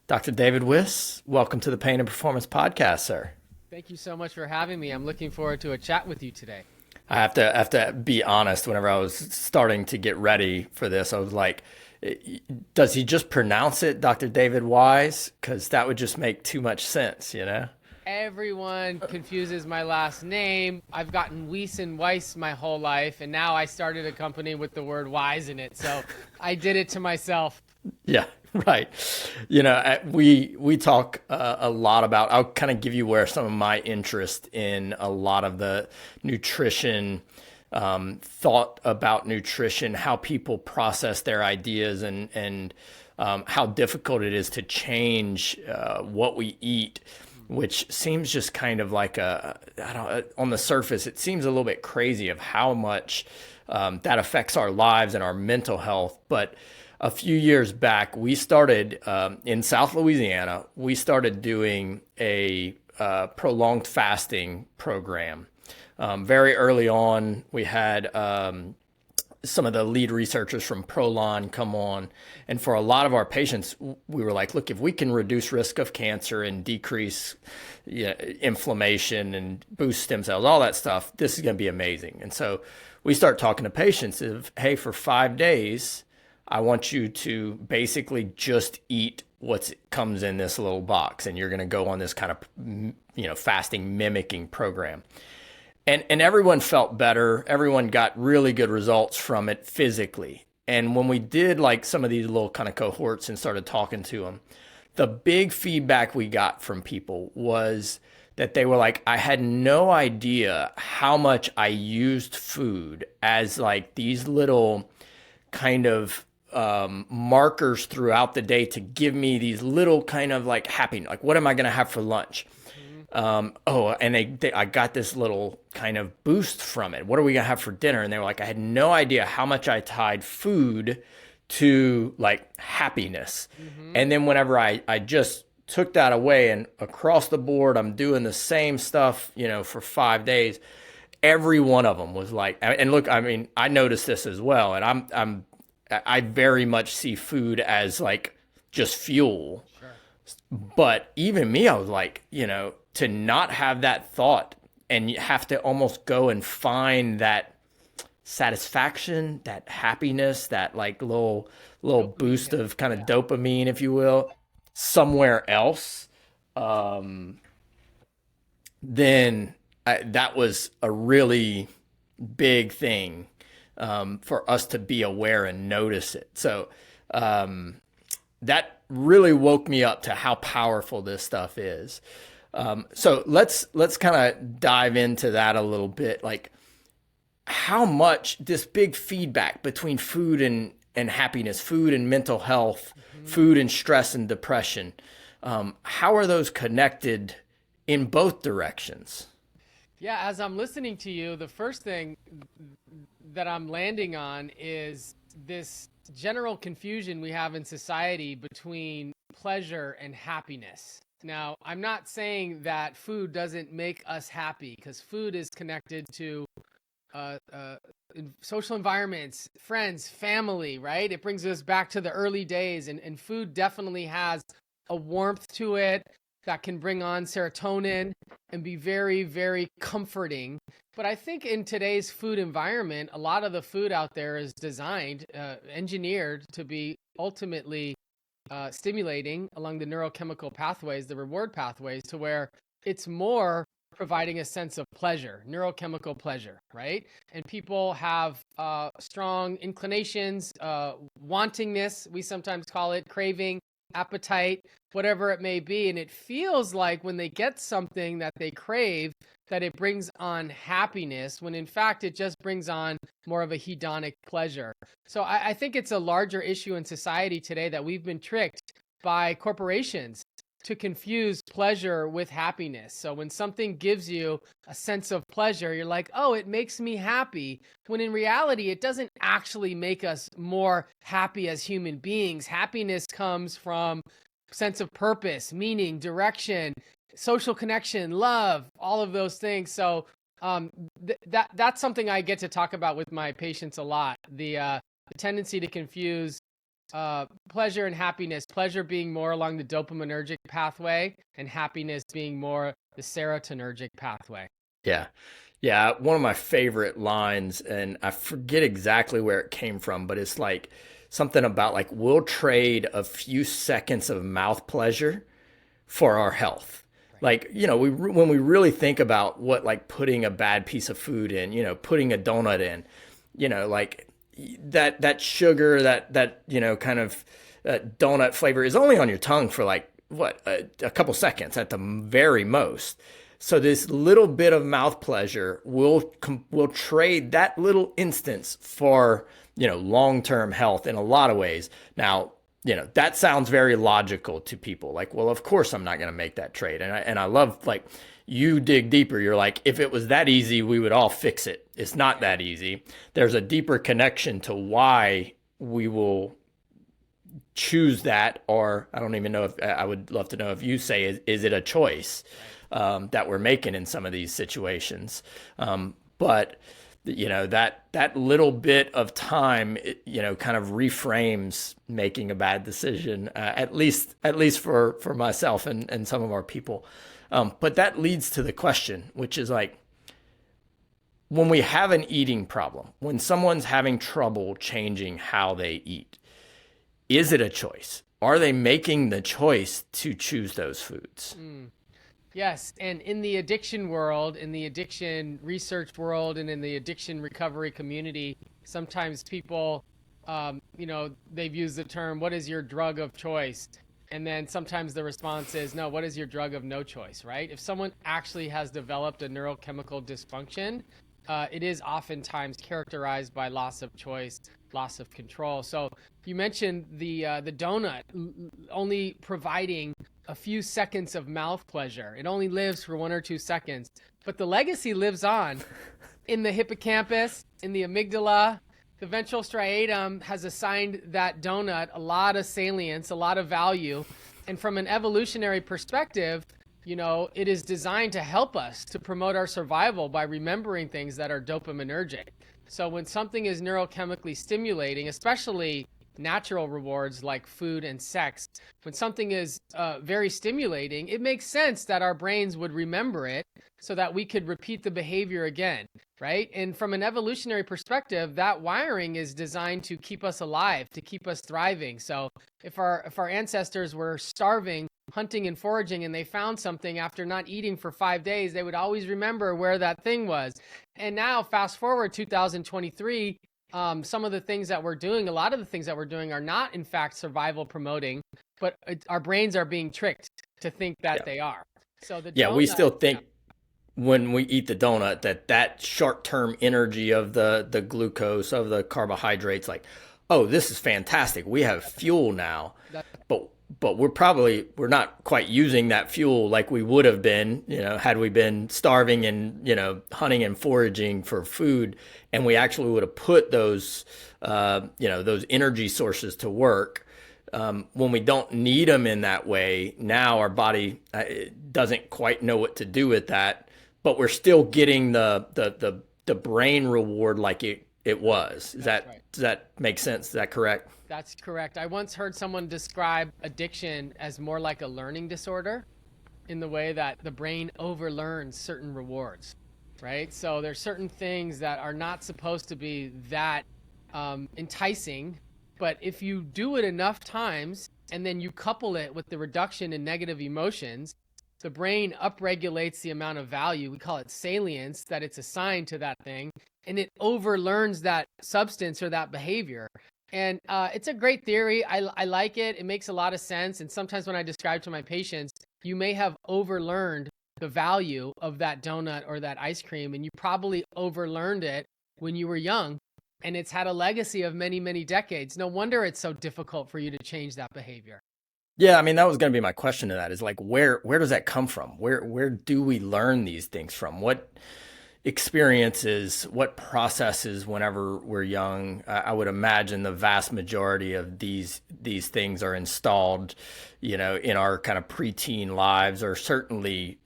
Dr. David Wiss, welcome to the Pain and Performance Podcast, sir. Thank you so much for having me. I'm looking forward to a chat with you today. I have to be honest. Whenever I was starting to get ready for this, I was like, does he just pronounce it Dr. David Wise? Because that would just make too much sense, you know? Everyone confuses my last name. I've gotten Weiss and Weiss my whole life, and now I started a company with the word wise in it. So I did it to myself. Yeah, right. We talk a lot about. I'll kind of give you where some of my interest in a lot of the nutrition, thought about nutrition, how people process their ideas, and how difficult it is to change what we eat, which seems just kind of like I don't, on the surface, it seems a little bit crazy of how much that affects our lives and our mental health. But a few years back, we started in South Louisiana, we started doing a prolonged fasting program. Very early on, we had some of the lead researchers from Prolon come on. And for a lot of our patients, we were like, look, if we can reduce risk of cancer and decrease inflammation and boost stem cells, all that stuff, this is going to be amazing. And so we start talking to patients of, hey, for 5 days, I want you to basically just eat what comes in this little box. And you're going to go on this kind of, fasting mimicking program. And everyone felt better. Everyone got really good results from it physically. And when we did like some of these little kind of cohorts and started talking to them, the big feedback we got from people was that they were like, I had no idea how much I used food as like these little kind of markers throughout the day to give me these little kind of like happiness. Like, what am I going to have for lunch? I got this little kind of boost from it. What are we gonna have for dinner? And they were like, I had no idea how much I tied food to like happiness. And then whenever I just took that away and across the board, I'm doing the same stuff, for 5 days, every one of them was like, and look, I mean, I noticed this as well. And I very much see food as like just fuel. Sure. But even me, I was like, to not have that thought and you have to almost go and find that satisfaction, that happiness, that like little boost of kind of dopamine, if you will, somewhere else. Then that was a really big thing for us to be aware and notice it. So that really woke me up to how powerful this stuff is. So let's kind of dive into that a little bit. Like how much this big feedback between food and happiness, food and mental health, food and stress and depression. How are those connected in both directions? Yeah, as I'm listening to you, the first thing that I'm landing on is this general confusion we have in society between pleasure and happiness. Now, I'm not saying that food doesn't make us happy, because food is connected to social environments, friends, family, right? It brings us back to the early days, and food definitely has a warmth to it that can bring on serotonin and be very, very comforting. But I think in today's food environment, a lot of the food out there is designed, engineered to be ultimately stimulating along the neurochemical pathways, the reward pathways, to where it's more providing a sense of pleasure, neurochemical pleasure, right? And people have strong inclinations, wantingness, we sometimes call it, craving, appetite, whatever it may be. And it feels like when they get something that they crave, that it brings on happiness, when in fact it just brings on more of a hedonic pleasure. So I think it's a larger issue in society today that we've been tricked by corporations to confuse pleasure with happiness. So when something gives you a sense of pleasure, you're like, oh, it makes me happy. When in reality, it doesn't actually make us more happy as human beings. Happiness comes from sense of purpose, meaning, direction, social connection, love, all of those things. So that's something I get to talk about with my patients a lot. The tendency to confuse pleasure and happiness, pleasure being more along the dopaminergic pathway and happiness being more the serotonergic pathway. Yeah. Yeah. One of my favorite lines, and I forget exactly where it came from, but it's like something about like, we'll trade a few seconds of mouth pleasure for our health. Right. Like, when we really think about what like putting a bad piece of food in, putting a donut in, like that sugar, that, kind of donut flavor is only on your tongue for like what, a couple seconds at the very most. So this little bit of mouth pleasure will trade that little instance for, long-term health in a lot of ways. Now, that sounds very logical to people. Like, well, of course I'm not going to make that trade. And I love, like, you dig deeper. You're like, if it was that easy, we would all fix it. It's not that easy. There's a deeper connection to why we will choose that. Or I don't even know if I would love to know if you say, is it a choice that we're making in some of these situations? But that little bit of time, kind of reframes making a bad decision, at least for myself and some of our people. But that leads to the question, which is like, when we have an eating problem, when someone's having trouble changing how they eat, is it a choice? Are they making the choice to choose those foods? Yes, and in the addiction world, in the addiction research world, and in the addiction recovery community, sometimes people, they've used the term, what is your drug of choice? And then sometimes the response is, no, what is your drug of no choice, right? If someone actually has developed a neurochemical dysfunction, it is oftentimes characterized by loss of choice, loss of control. So you mentioned the donut only providing a few seconds of mouth pleasure. It only lives for 1 or 2 seconds, but the legacy lives on in the hippocampus, in the amygdala. The ventral striatum has assigned that donut a lot of salience, a lot of value. And from an evolutionary perspective, it is designed to help us to promote our survival by remembering things that are dopaminergic. So when something is neurochemically stimulating, especially natural rewards like food and sex, when something is very stimulating, it makes sense that our brains would remember it so that we could repeat the behavior again, right? And from an evolutionary perspective, that wiring is designed to keep us alive, to keep us thriving. So if our ancestors were starving, hunting and foraging, and they found something after not eating for 5 days, they would always remember where that thing was. And now fast forward 2023, some of the things that we're doing, a lot of the things that we're doing are not in fact survival promoting, but our brains are being tricked to think that they are. So We still think when we eat the donut that short-term energy of the glucose, of the carbohydrates, like, oh, this is fantastic. We have fuel now. But we're not quite using that fuel like we would have been, had we been starving and, hunting and foraging for food, and we actually would have put those, those energy sources to work. When we don't need them in that way, now our body doesn't quite know what to do with that, but we're still getting the brain reward like it was. Does that make sense? Is that correct? That's correct. I once heard someone describe addiction as more like a learning disorder, in the way that the brain overlearns certain rewards, right? So there's certain things that are not supposed to be that enticing, but if you do it enough times and then you couple it with the reduction in negative emotions, the brain upregulates the amount of value, we call it salience, that it's assigned to that thing, and it overlearns that substance or that behavior. And it's a great theory. I like it. It makes a lot of sense. And sometimes when I describe to my patients, you may have overlearned the value of that donut or that ice cream, and you probably overlearned it when you were young, and it's had a legacy of many, many decades. No wonder it's so difficult for you to change that behavior. Yeah, I mean, that was going to be my question to that, is like, where does that come from? Where do we learn these things from? What experiences, what processes whenever we're young? I would imagine the vast majority of these things are installed, in our kind of preteen lives, or certainly,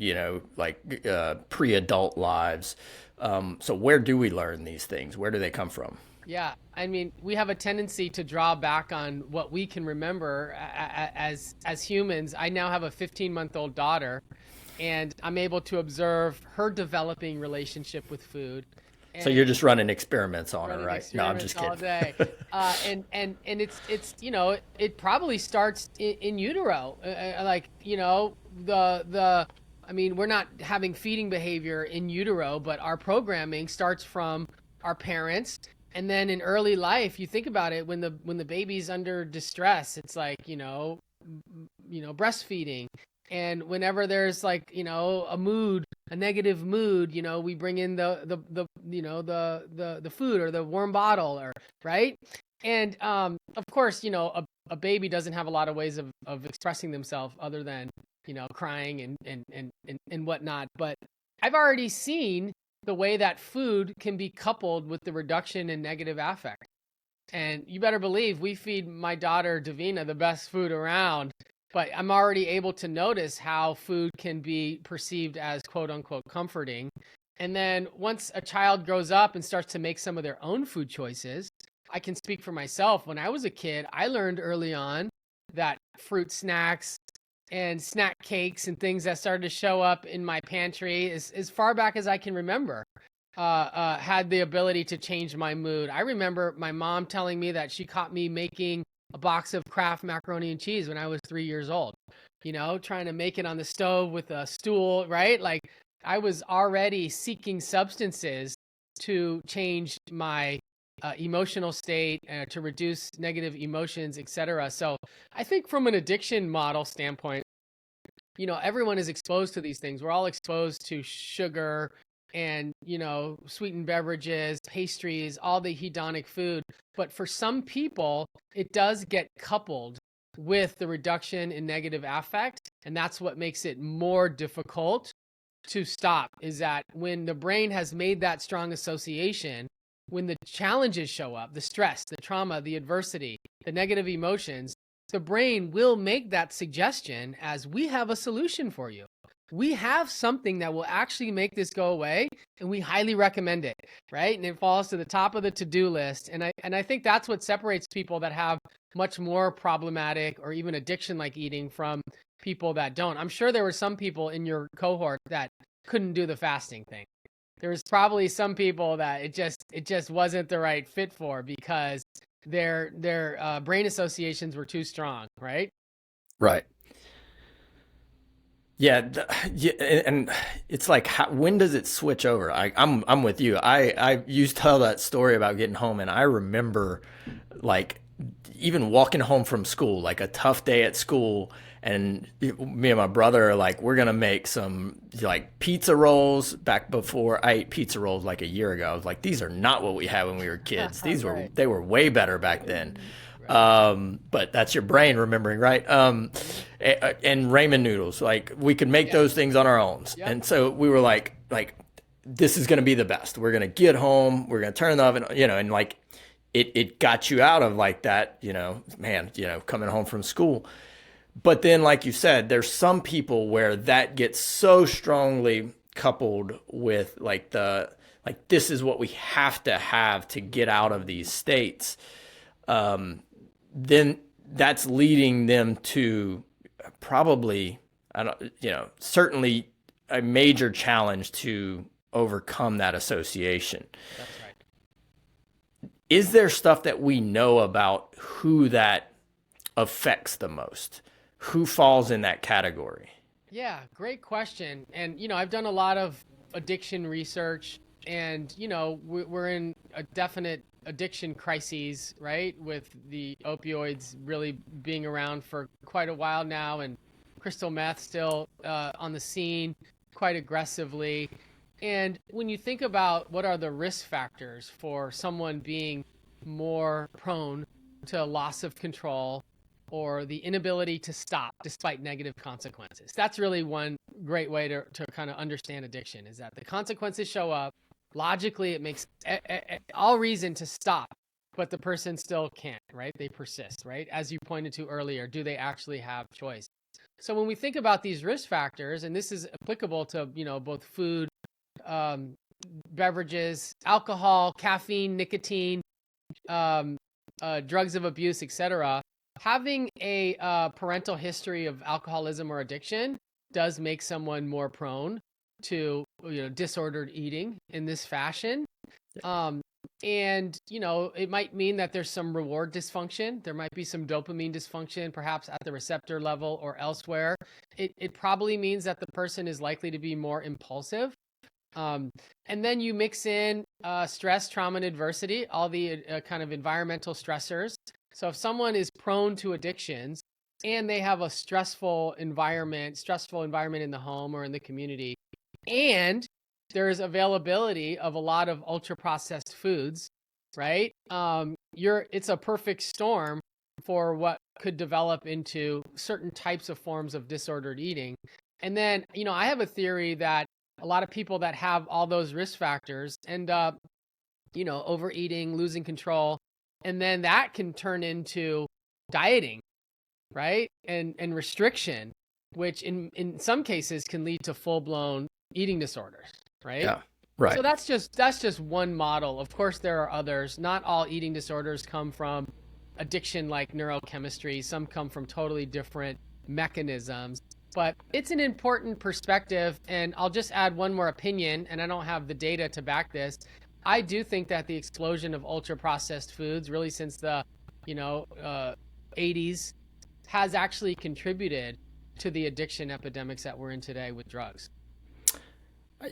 pre-adult lives. So where do we learn these things? Where do they come from? Yeah, I mean, we have a tendency to draw back on what we can remember as humans. I now have a 15-month-old daughter, and I'm able to observe her developing relationship with food, So you're and just running experiments on her, running right? No, I'm experiments just all kidding. day. And it's it probably starts in utero. Like the I mean, we're not having feeding behavior in utero, but our programming starts from our parents. And then in early life, you think about it, when the baby's under distress, it's like, breastfeeding. And whenever there's like, a negative mood, we bring in the food or the warm bottle, or right. And of course, a baby doesn't have a lot of ways of expressing themselves other than, crying and whatnot. But I've already seen the way that food can be coupled with the reduction in negative affect. And you better believe we feed my daughter Davina the best food around, but I'm already able to notice how food can be perceived as quote unquote comforting. And then once a child grows up and starts to make some of their own food choices, I can speak for myself. When I was a kid, I learned early on that fruit snacks and snack cakes and things that started to show up in my pantry as far back as I can remember had the ability to change my mood. I remember my mom telling me that she caught me making a box of Kraft macaroni and cheese when I was 3 years old, trying to make it on the stove with a stool, right? Like I was already seeking substances to change my emotional state, to reduce negative emotions, etc. So I think from an addiction model standpoint, everyone is exposed to these things. We're all exposed to sugar and, sweetened beverages, pastries, all the hedonic food. But for some people, it does get coupled with the reduction in negative affect. And that's what makes it more difficult to stop, is that when the brain has made that strong association, when the challenges show up, the stress, the trauma, the adversity, the negative emotions, the brain will make that suggestion as, we have a solution for you. We have something that will actually make this go away, and we highly recommend it, right? And it falls to the top of the to-do list. And I think that's what separates people that have much more problematic or even addiction-like eating from people that don't. I'm sure there were some people in your cohort that couldn't do the fasting thing. There was probably some people that it just wasn't the right fit for, because their brain associations were too strong, right? Right. Yeah, yeah, and it's like, when does it switch over? I'm with you. I used to tell that story about getting home, and I remember like even walking home from school, like a tough day at school, and me and my brother are like, we're gonna make some like pizza rolls. Back before I ate pizza rolls like a year ago, I was like, these are not what we had when we were kids. Right. They were way better back then. Right. But that's your brain remembering, right? Mhm. And ramen noodles, like we could make Yeah. those things on our own. Yep. And so we were like, this is going to be the best. We're going to get home. We're going to turn the oven, and like, it got you out of like that, man, coming home from school. But then, like you said, there's some people where that gets so strongly coupled with like this is what we have to get out of these states. Then that's leading them to probably, I don't, certainly a major challenge to overcome that association. That's right. Is there stuff that we know about who that affects the most? Who falls in that category? Yeah, great question. And I've done a lot of addiction research, and we're in a definite addiction crises, right? With the opioids really being around for quite a while now, and crystal meth still on the scene quite aggressively. And when you think about what are the risk factors for someone being more prone to loss of control or the inability to stop despite negative consequences, that's really one great way to kind of understand addiction, is that the consequences show up. Logically, it makes all reason to stop, but the person still can't, right? They persist, right? As you pointed to earlier, do they actually have choice? So when we think about these risk factors, and this is applicable to, both food, um, beverages, alcohol, caffeine, nicotine, drugs of abuse, etc., having a parental history of alcoholism or addiction does make someone more prone to, disordered eating in this fashion. Um, and, it might mean that there's some reward dysfunction. There might be some dopamine dysfunction, perhaps at the receptor level or elsewhere. It probably means that the person is likely to be more impulsive. And then you mix in stress, trauma, and adversity, all the kind of environmental stressors. So if someone is prone to addictions and they have a stressful environment in the home or in the community, and there's availability of a lot of ultra processed foods, right? It's a perfect storm for what could develop into certain types of forms of disordered eating. And then, I have a theory that a lot of people that have all those risk factors end up, overeating, losing control, and then that can turn into dieting, right? And restriction, which in some cases can lead to full-blown eating disorders, right? Yeah. Right. So that's just one model. Of course, there are others. Not all eating disorders come from addiction like neurochemistry. Some come from totally different mechanisms. But it's an important perspective, and I'll just add one more opinion, and I don't have the data to back this. I do think that the explosion of ultra-processed foods, really since the, 80s, has actually contributed to the addiction epidemics that we're in today with drugs.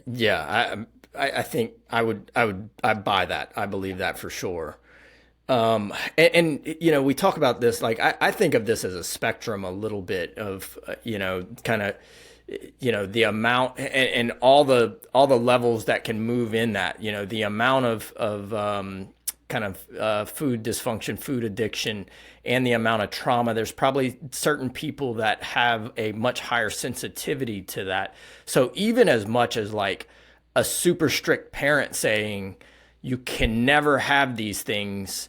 Yeah, I think I buy that. I believe that for sure. We talk about this, like, I think of this as a spectrum a little bit of, kind of, the amount and all the levels that can move in that, the amount of food dysfunction, food addiction, and the amount of trauma. There's probably certain people that have a much higher sensitivity to that. So even as much as like a super strict parent saying, you can never have these things,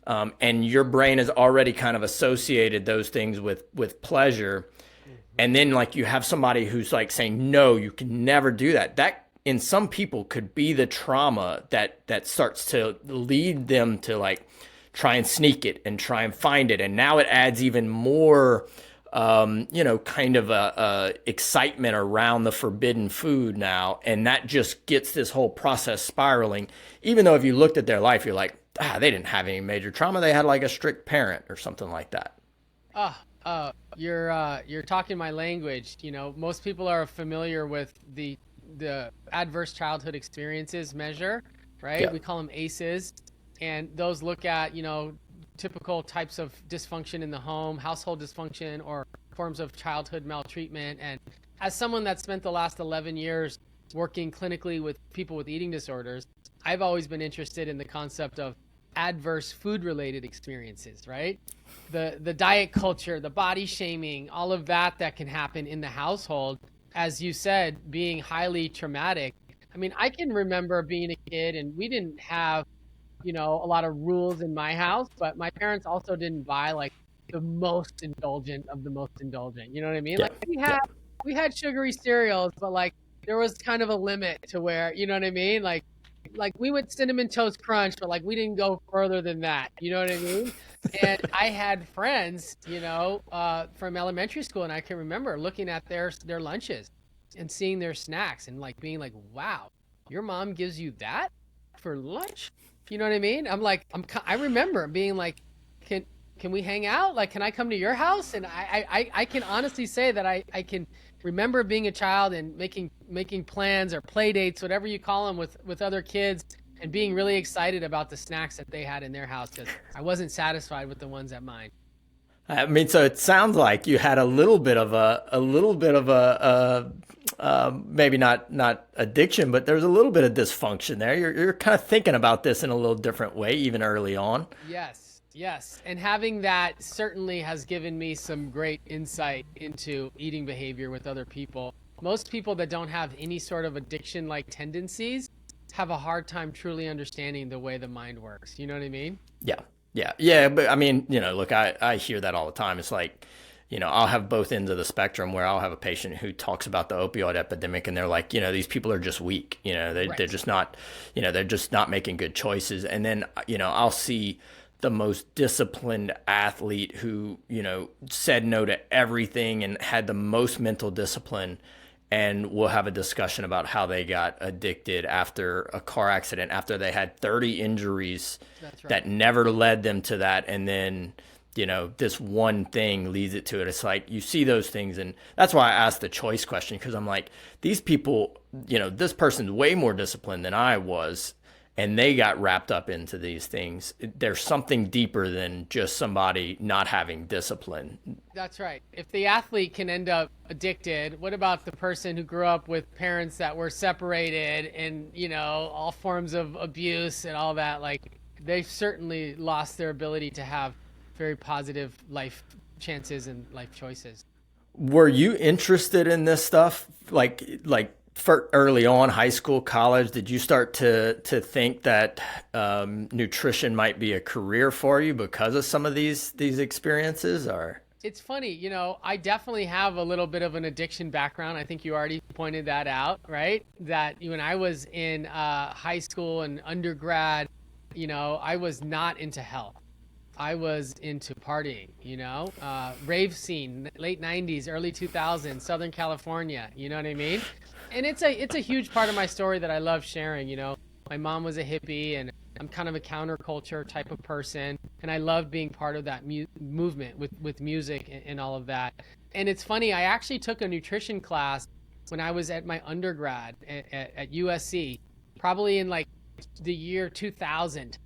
and your brain has already kind of associated those things with pleasure. And then like you have somebody who's like saying, no, you can never do that. That in some people could be the trauma that starts to lead them to like try and sneak it and try and find it. And now it adds even more, kind of a excitement around the forbidden food now. And that just gets this whole process spiraling. Even though if you looked at their life, you're like, they didn't have any major trauma. They had like a strict parent or something like that. You're talking my language. Most people are familiar with the adverse childhood experiences measure, right? Yeah. We call them ACEs. And those look at, typical types of dysfunction in the home, household dysfunction, or forms of childhood maltreatment. And as someone that spent the last 11 years working clinically with people with eating disorders, I've always been interested in the concept of adverse food-related experiences, right? The diet culture, the body shaming, all of that can happen in the household, as you said, being highly traumatic. I mean, I can remember being a kid and we didn't have a lot of rules in my house, but my parents also didn't buy like the most indulgent of the most indulgent. You know what I mean? Yeah. Like we had sugary cereals, but like there was kind of a limit to where, you know what I mean? Like we went cinnamon toast crunch, but like we didn't go further than that. You know what I mean? And I had friends, from elementary school, and I can remember looking at their lunches and seeing their snacks and like being like, wow, your mom gives you that for lunch? You know what I mean? I remember being like, can we hang out? Like, can I come to your house? And I can honestly say that I can remember being a child and making plans or play dates, whatever you call them, with other kids, and being really excited about the snacks that they had in their house because I wasn't satisfied with the ones at mine. I mean, so it sounds like you had a little bit of maybe not addiction, but there's a little bit of dysfunction there. You're kind of thinking about this in a little different way, even early on. Yes. And having that certainly has given me some great insight into eating behavior with other people. Most people that don't have any sort of addiction-like tendencies have a hard time truly understanding the way the mind works. You know what I mean? Yeah. But I mean, look, I hear that all the time. It's like, I'll have both ends of the spectrum where I'll have a patient who talks about the opioid epidemic and they're like, these people are just weak. They're just not, they're just not making good choices. And then, I'll see the most disciplined athlete who, said no to everything and had the most mental discipline. And we'll have a discussion about how they got addicted after a car accident, after they had 30 injuries that never led them to that. And then, this one thing leads it to it. It's like you see those things. And that's why I asked the choice question, because I'm like, these people, this person's way more disciplined than I was. And they got wrapped up into these things. There's something deeper than just somebody not having discipline. That's right. If the athlete can end up addicted, what about the person who grew up with parents that were separated and, all forms of abuse and all that? Like, they've certainly lost their ability to have very positive life chances and life choices. Were you interested in this stuff? Like for early on, high school, college, did you start to think that nutrition might be a career for you because of some of these experiences? Or it's funny, I definitely have a little bit of an addiction background. I think you already pointed that out, right? That when I was in high school and undergrad, I was not into health. I was into partying, rave scene, late 90s, early 2000s, Southern California, you know what I mean? And it's a huge part of my story that I love sharing. My mom was a hippie, and I'm kind of a counterculture type of person, and I love being part of that movement with music and all of that. And it's funny, I actually took a nutrition class when I was at my undergrad at USC, probably in like the year 2000,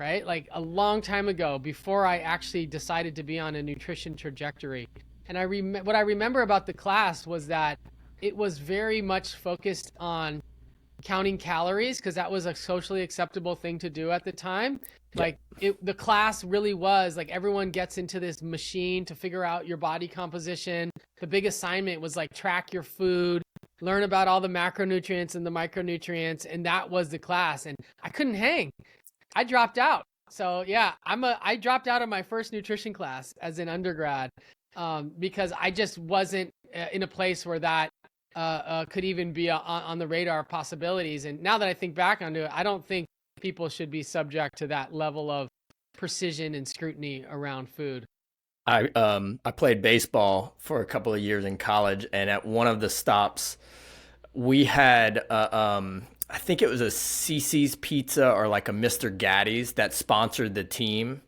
right? Like a long time ago, before I actually decided to be on a nutrition trajectory. And what I remember about the class was that it was very much focused on counting calories, because that was a socially acceptable thing to do at the time. Like the class really was like, everyone gets into this machine to figure out your body composition. The big assignment was like, track your food, learn about all the macronutrients and the micronutrients. And that was the class. And I couldn't hang. I dropped out. So yeah, I dropped out of my first nutrition class as an undergrad because I just wasn't in a place where that could even be on the radar of possibilities. And now that I think back onto it, I don't think people should be subject to that level of precision and scrutiny around food. I played baseball for a couple of years in college, and at one of the stops, we had I think it was a Cece's Pizza or like a Mr. Gatti's that sponsored the team.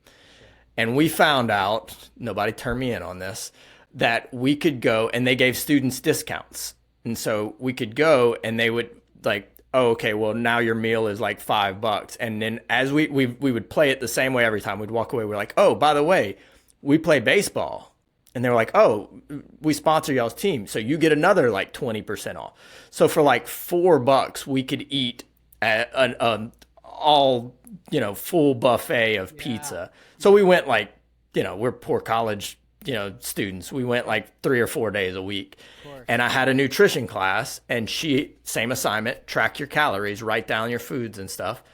And we found out, nobody turned me in on this, that we could go, and they gave students discounts. And so we could go, and they would like, oh, okay, well, now your meal is like $5. And then as we would play it the same way every time. We'd walk away. We're like, oh, by the way, we play baseball. And they were like, oh, we sponsor y'all's team, so you get another like 20% off. So for like $4, we could eat at an all, full buffet of pizza. So we went like, we're poor college, students. We went like 3 or 4 days a week. And I had a nutrition class, and same assignment, track your calories, write down your foods and stuff.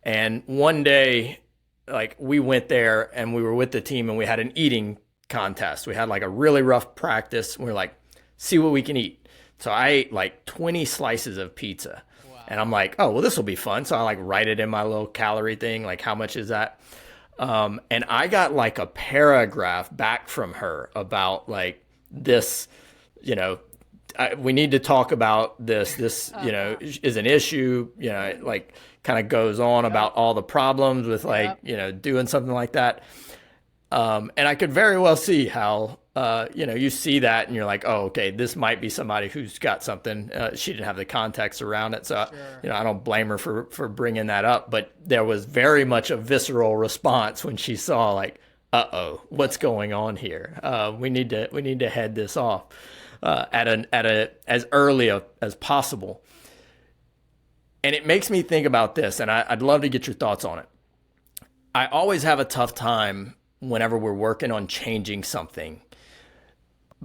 And one day, like, we went there and we were with the team, and we had an eating contest. We had like a really rough practice. We were like, see what we can eat. So I ate like 20 slices of pizza. Wow. And I'm like, oh, well, this will be fun. So I like write it in my little calorie thing. Like, how much is that? And I got like a paragraph back from her about like this, we need to talk about this. This, is an issue, like kind of goes on about all the problems with like, doing something like that. And I could very well see how, you see that and you're like, oh, okay, this might be somebody who's got something. She didn't have the context around it. So, sure. I don't blame her for bringing that up. But there was very much a visceral response when she saw like, uh-oh, what's going on here? We need to head this off at as early as possible. And it makes me think about this, and I'd love to get your thoughts on it. I always have a tough time whenever we're working on changing something,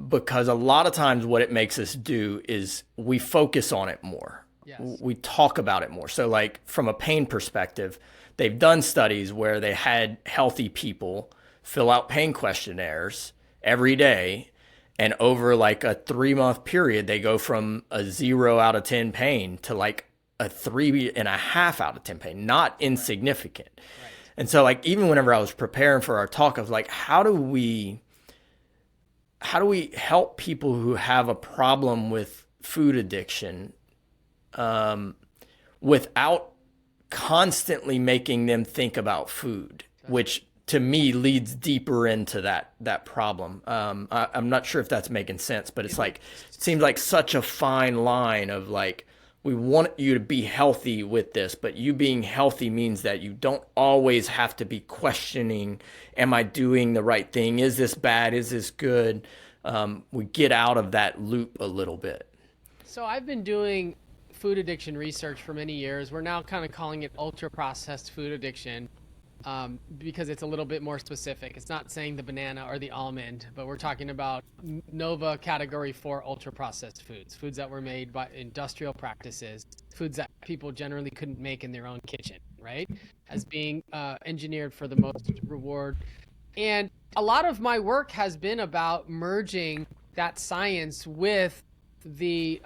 because a lot of times what it makes us do is we focus on it more. Yes. We talk about it more. So like from a pain perspective, they've done studies where they had healthy people fill out pain questionnaires every day, and over like a 3-month period, they go from a 0 out of 10 pain to like a 3.5 out of 10 pain, not insignificant. Right. And so like even whenever I was preparing for our talk, I was like, how do we help people who have a problem with food addiction without constantly making them think about food, which to me leads deeper into that problem. I'm not sure if that's making sense, but it's like it seems like such a fine line of like we want you to be healthy with this, but you being healthy means that you don't always have to be questioning, am I doing the right thing? Is this bad? Is this good? We get out of that loop a little bit. So I've been doing food addiction research for many years. We're now kind of calling it ultra processed food addiction, because it's a little bit more specific. It's not saying the banana or the almond, but we're talking about Nova category 4 ultra processed foods, foods that were made by industrial practices, foods that people generally couldn't make in their own kitchen, right? As being engineered for the most reward. And a lot of my work has been about merging that science with the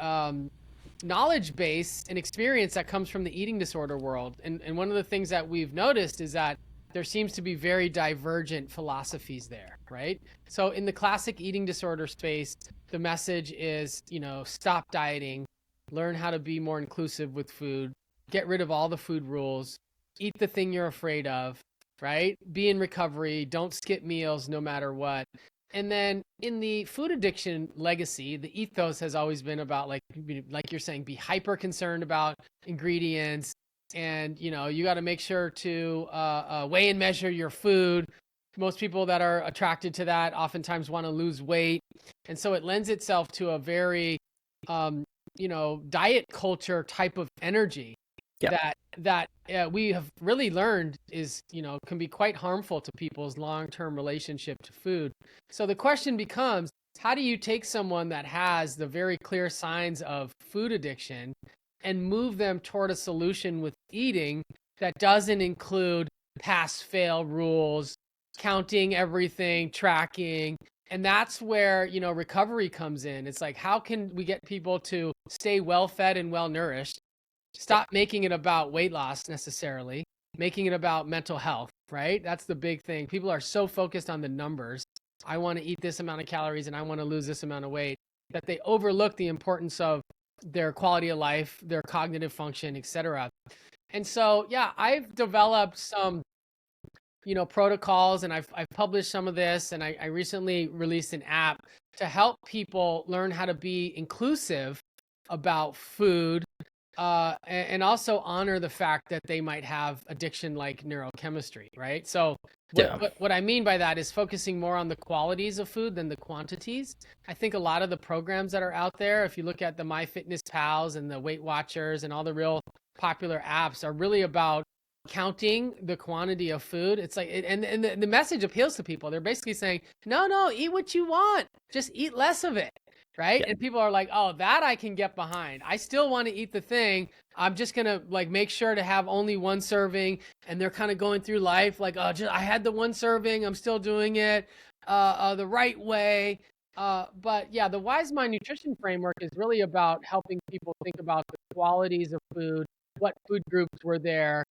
knowledge base and experience that comes from the eating disorder world. And one of the things that we've noticed is that there seems to be very divergent philosophies there, right? So in the classic eating disorder space, the message is, stop dieting, learn how to be more inclusive with food, get rid of all the food rules, eat the thing you're afraid of, right? Be in recovery, don't skip meals no matter what. And then in the food addiction legacy, the ethos has always been about like you're saying, be hyper concerned about ingredients. And, you got to make sure to weigh and measure your food. Most people that are attracted to that oftentimes want to lose weight. And so it lends itself to a very, diet culture type of energy that we have really learned is, can be quite harmful to people's long-term relationship to food. So the question becomes, how do you take someone that has the very clear signs of food addiction and move them toward a solution with eating that doesn't include pass fail rules, counting everything, tracking? And that's where, recovery comes in. It's like, how can we get people to stay well fed and well nourished? Stop making it about weight loss necessarily, making it about mental health, right? That's the big thing. People are so focused on the numbers. I want to eat this amount of calories and I want to lose this amount of weight, that they overlook the importance of their quality of life, their cognitive function, etc. And so, yeah, I've developed some, protocols, and I've published some of this, and I recently released an app to help people learn how to be inclusive about food, and also honor the fact that they might have addiction like neurochemistry, right? So what I mean by that is focusing more on the qualities of food than the quantities. I think a lot of the programs that are out there, if you look at the MyFitnessPals and the Weight Watchers and all the real popular apps, are really about counting the quantity of food. It's like, and the message appeals to people. They're basically saying, no, eat what you want, just eat less of it. Right. Yeah. And people are like, oh, that I can get behind. I still want to eat the thing. I'm just going to like make sure to have only one serving. And they're kind of going through life like, oh, I had the one serving. I'm still doing it the right way. But yeah, the Wise Mind Nutrition Framework is really about helping people think about the qualities of food, what food groups were there,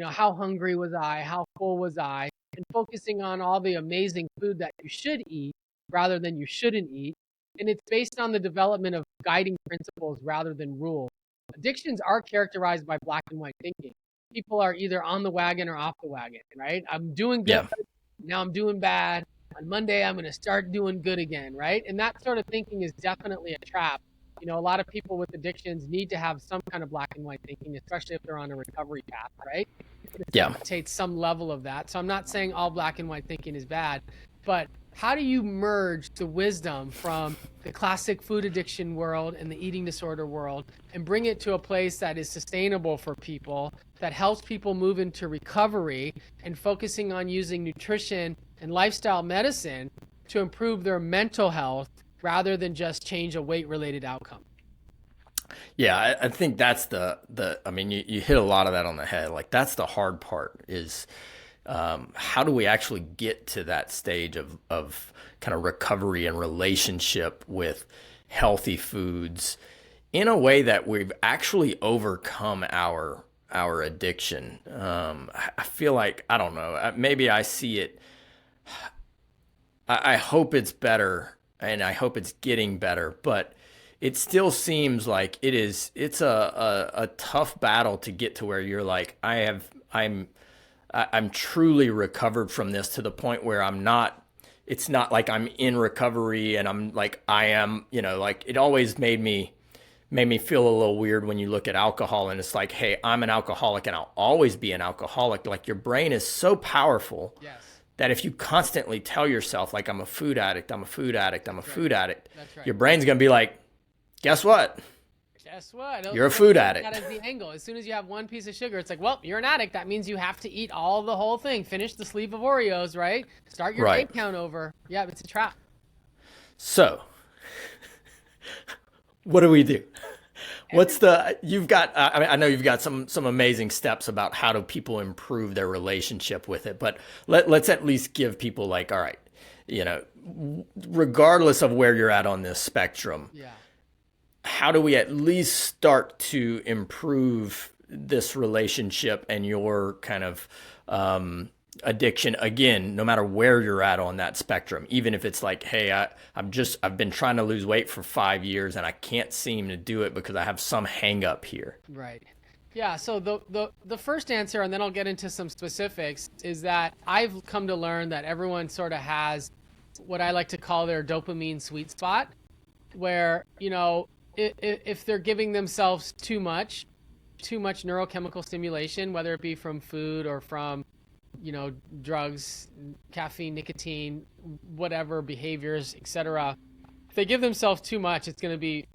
how hungry was I, how full was I, and focusing on all the amazing food that you should eat rather than you shouldn't eat. And it's based on the development of guiding principles rather than rules. Addictions are characterized by black and white thinking. People are either on the wagon or off the wagon, right? I'm doing good. Yeah. Now I'm doing bad. On Monday, I'm going to start doing good again, right? And that sort of thinking is definitely a trap. A lot of people with addictions need to have some kind of black and white thinking, especially if they're on a recovery path, right? It facilitates some level of that. So I'm not saying all black and white thinking is bad, but how do you merge the wisdom from the classic food addiction world and the eating disorder world and bring it to a place that is sustainable for people, that helps people move into recovery and focusing on using nutrition and lifestyle medicine to improve their mental health rather than just change a weight-related outcome? Yeah, I think that's I mean, you hit a lot of that on the head. Like, that's the hard part is, how do we actually get to that stage of kind of recovery and relationship with healthy foods in a way that we've actually overcome our our addiction. I feel like, I don't know, maybe I see it. I hope it's better and I hope it's getting better, but it still seems like it's a tough battle to get to where you're like, I'm truly recovered from this to the point where it's not like I'm in recovery and I'm like, I am, like it always made me feel a little weird when you look at alcohol and it's like, hey, I'm an alcoholic and I'll always be an alcoholic. Like your brain is so powerful Yes, that if you constantly tell yourself, like, I'm a food addict, I'm a food addict, I'm a that's right. food addict, That's right. your brain's going to be like, guess what? Guess what? You're a They'll food use that addict. as the angle. As soon as you have one piece of sugar, it's like, well, you're an addict. That means you have to eat all the whole thing. Finish the sleeve of Oreos, right? Start your Right. egg count over. Yeah, it's a trap. So, what do we do? You've got, I mean, I know you've got some amazing steps about how do people improve their relationship with it, but let's at least give people like, all right, you know, regardless of where you're at on this spectrum, Yeah. how do we at least start to improve this relationship and your kind of addiction again, no matter where you're at on that spectrum, even if it's like, hey, I've been trying to lose weight for 5 years and I can't seem to do it because I have some hang up here. Right. Yeah, so the first answer, and then I'll get into some specifics, is that I've come to learn that everyone sort of has what I like to call their dopamine sweet spot, where, if they're giving themselves too much neurochemical stimulation, whether it be from food or from, drugs, caffeine, nicotine, whatever behaviors, etc. If they give themselves too much, it's going to be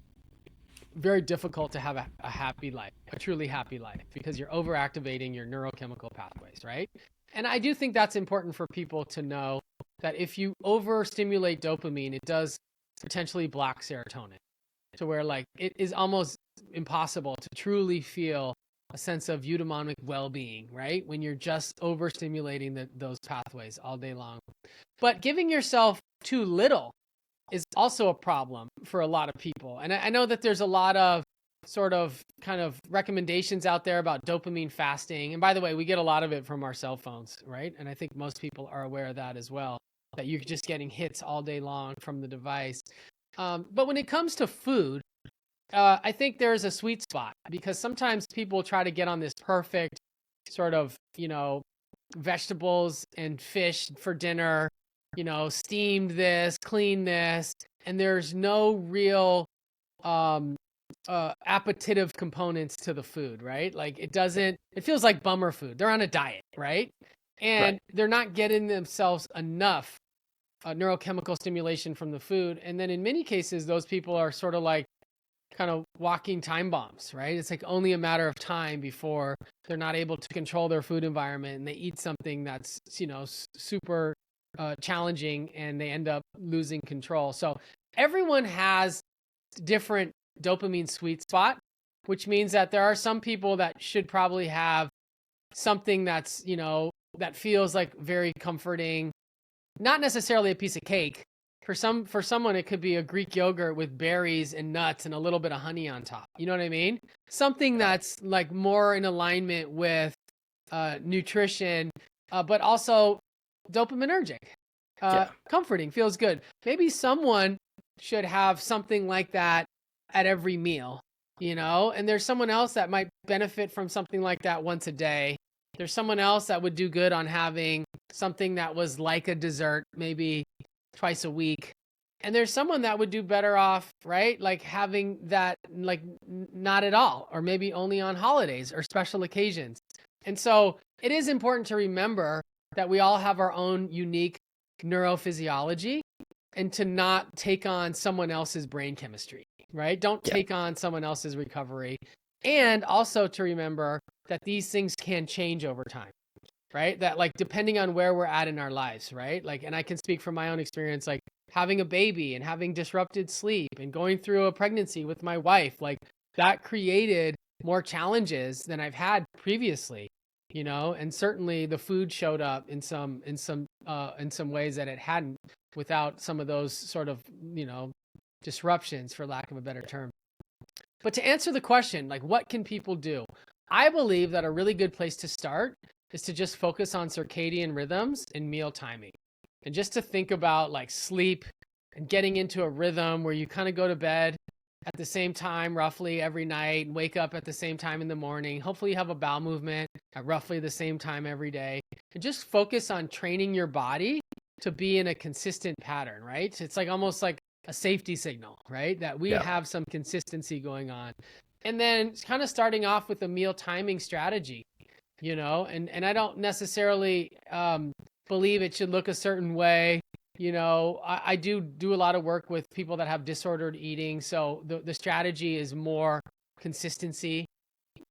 very difficult to have a happy life, a truly happy life, because you're overactivating your neurochemical pathways, right? And I do think that's important for people to know that if you overstimulate dopamine, it does potentially block serotonin to where like it is almost impossible to truly feel a sense of eudaimonic well-being, right? When you're just overstimulating those pathways all day long. But giving yourself too little is also a problem for a lot of people. And I know that there's a lot of sort of kind of recommendations out there about dopamine fasting. And by the way, we get a lot of it from our cell phones, right? And I think most people are aware of that as well, that you're just getting hits all day long from the device. But when it comes to food, I think there's a sweet spot because sometimes people try to get on this perfect sort of, vegetables and fish for dinner, steamed this, clean this, and there's no real appetitive components to the food, right? Like it feels like bummer food. They're on a diet, right? And Right. they're not getting themselves enough neurochemical stimulation from the food. And then in many cases, those people are sort of like kind of walking time bombs, right? It's like only a matter of time before they're not able to control their food environment and they eat something that's, super challenging and they end up losing control. So everyone has different dopamine sweet spot, which means that there are some people that should probably have something that's, that feels like very comforting, not necessarily a piece of cake. For someone, it could be a Greek yogurt with berries and nuts and a little bit of honey on top. You know what I mean? Something Yeah. that's like more in alignment with nutrition, but also dopaminergic, Yeah. comforting, feels good. Maybe someone should have something like that at every meal, and there's someone else that might benefit from something like that once a day. There's someone else that would do good on having something that was like a dessert, maybe twice a week. And there's someone that would do better off, right? Like having that, like not at all, or maybe only on holidays or special occasions. And so it is important to remember that we all have our own unique neurophysiology and to not take on someone else's brain chemistry, right? Don't Yeah. take on someone else's recovery. And also to remember that these things can change over time, right? That like depending on where we're at in our lives, right? Like, and I can speak from my own experience, like having a baby and having disrupted sleep and going through a pregnancy with my wife, like that created more challenges than I've had previously, and certainly the food showed up in some ways that it hadn't without some of those sort of, disruptions, for lack of a better term. But to answer the question, like what can people do? I believe that a really good place to start is to just focus on circadian rhythms and meal timing. And just to think about like sleep and getting into a rhythm where you kind of go to bed at the same time roughly every night and wake up at the same time in the morning. Hopefully you have a bowel movement at roughly the same time every day. And just focus on training your body to be in a consistent pattern, right? It's like almost like a safety signal, right? That we Yeah. have some consistency going on. And then kind of starting off with a meal timing strategy, and I don't necessarily believe it should look a certain way. I do a lot of work with people that have disordered eating. So the strategy is more consistency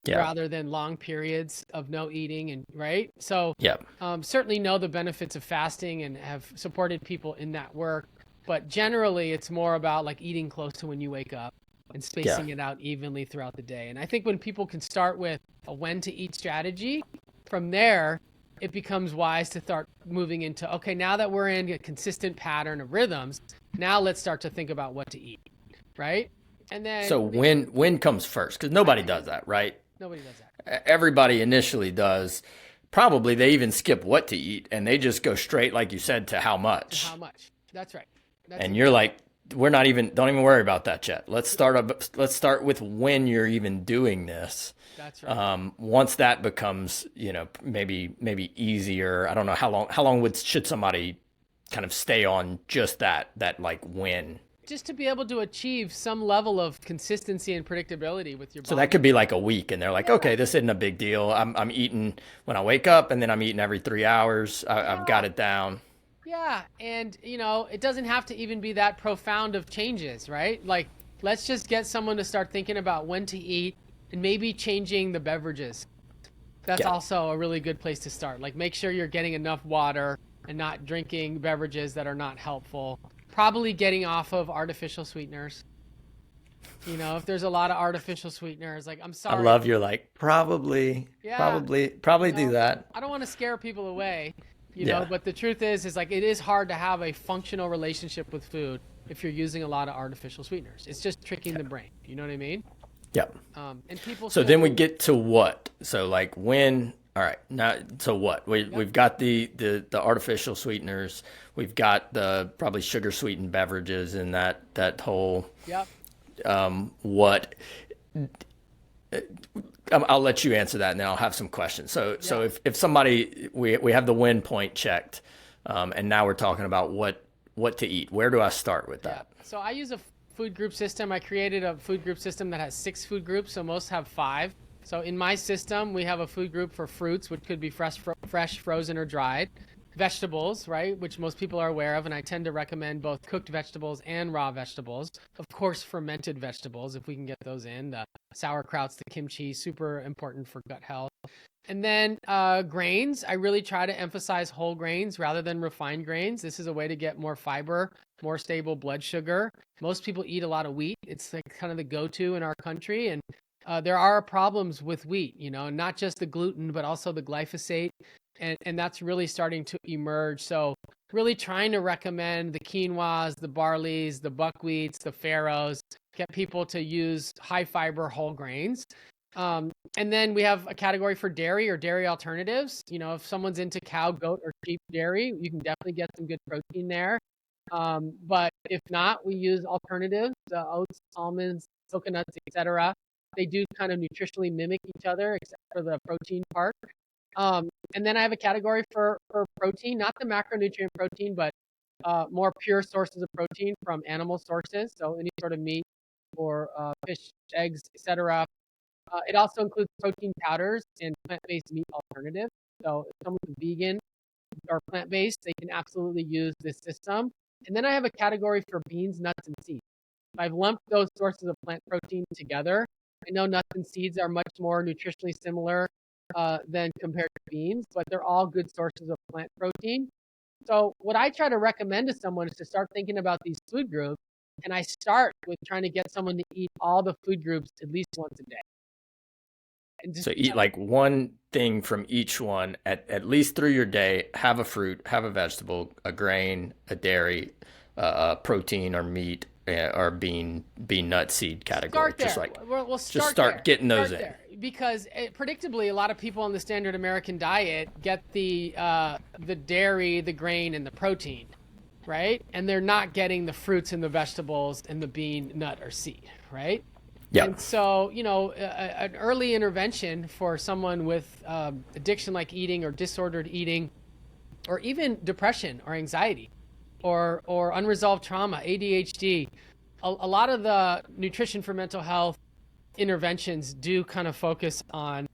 Yeah. rather than long periods of no eating, and right. So Yeah. certainly know the benefits of fasting and have supported people in that work. But generally, it's more about like eating close to when you wake up and Yeah. spacing it out evenly throughout the day. And I think when people can start with a when to eat strategy, from there, it becomes wise to start moving into, okay, now that we're in a consistent pattern of rhythms, now let's start to think about what to eat, right? And then So when comes first? Because nobody does that, right? nobody does that. Everybody initially does. Probably they even skip what to eat and they just go straight, like you said, to how To how much. much? That's right. That's And you're exactly. like, we're not even, don't even worry about that yet. Let's start with when you're even doing this. That's right. Once that becomes, maybe easier. I don't know how long should somebody kind of stay on just that like when. Just to be able to achieve some level of consistency and predictability with your So that body. could be like a week, and they're like, Yeah. okay, this isn't a big deal. I'm eating when I wake up, and then I'm eating every 3 hours. I've got Yeah. it down. Yeah, and it doesn't have to even be that profound of changes, right? Like, let's just get someone to start thinking about when to eat and maybe changing the beverages. That's Yeah, also a really good place to start. Like, make sure you're getting enough water and not drinking beverages that are not helpful. Probably getting off of artificial sweeteners. If there's a lot of artificial sweeteners, like, I'm I sorry. love your like probably, Yeah, probably, probably do that. I don't want to scare people away, Yeah, but the truth is like it is hard to have a functional relationship with food if you're using a lot of artificial sweeteners. It's just tricking the brain. You know what I mean? yeah. And people So still then we do. get to what? So like when? All right, now so what? Yep. We've got the artificial sweeteners. We've got the probably sugar sweetened beverages and that whole Yep. what. I'll let you answer that, and then I'll have some questions. So Yeah. if somebody we have the win point checked, and now we're talking about what to eat. Where do I start with Yeah. that? So I use a food group system. I created a food group system that has 6 food groups. So most have 5. So in my system, we have a food group for fruits, which could be fresh, frozen, or dried. Vegetables, right, which most people are aware of, and I tend to recommend both cooked vegetables and raw vegetables. Of course, fermented vegetables, if we can get those in. The sauerkrauts, the kimchi, super important for gut health. And then grains, I really try to emphasize whole grains rather than refined grains. This is a way to get more fiber, more stable blood sugar. Most people eat a lot of wheat. It's like kind of the go-to in our country. And there are problems with wheat, not just the gluten, but also the glyphosate. And that's really starting to emerge. So really trying to recommend the quinoas, the barleys, the buckwheats, the farros, get people to use high fiber whole grains. And then we have a category for dairy or dairy alternatives. If someone's into cow, goat, or sheep dairy, you can definitely get some good protein there. But if not, we use alternatives, oats, almonds, coconuts, etc. They do kind of nutritionally mimic each other, except for the protein part. And then I have a category for protein, not the macronutrient protein, but more pure sources of protein from animal sources. So any sort of meat or fish, eggs, etc. It also includes protein powders and plant-based meat alternatives. So if someone's vegan or plant-based, they can absolutely use this system. And then I have a category for beans, nuts, and seeds. I've lumped those sources of plant protein together. I know nuts and seeds are much more nutritionally similar than compared to beans, but they're all good sources of plant protein. So what I try to recommend to someone is to start thinking about these food groups, and I start with trying to get someone to eat all the food groups at least once a day. And just So eat like one thing from each one at least through your day. Have a fruit, have a vegetable, a grain, a dairy, a protein or meat, or bean nut seed category. start Just there. like We'll just start start there. getting those Start in. there. because predictably, a lot of people on the standard American diet get the dairy, the grain, and the protein, right? And they're not getting the fruits and the vegetables and the bean, nut, or seed, right? Yeah. And so, an early intervention for someone with addiction-like eating or disordered eating, or even depression or anxiety, or unresolved trauma, ADHD, a lot of the nutrition for mental health interventions do kind of focus on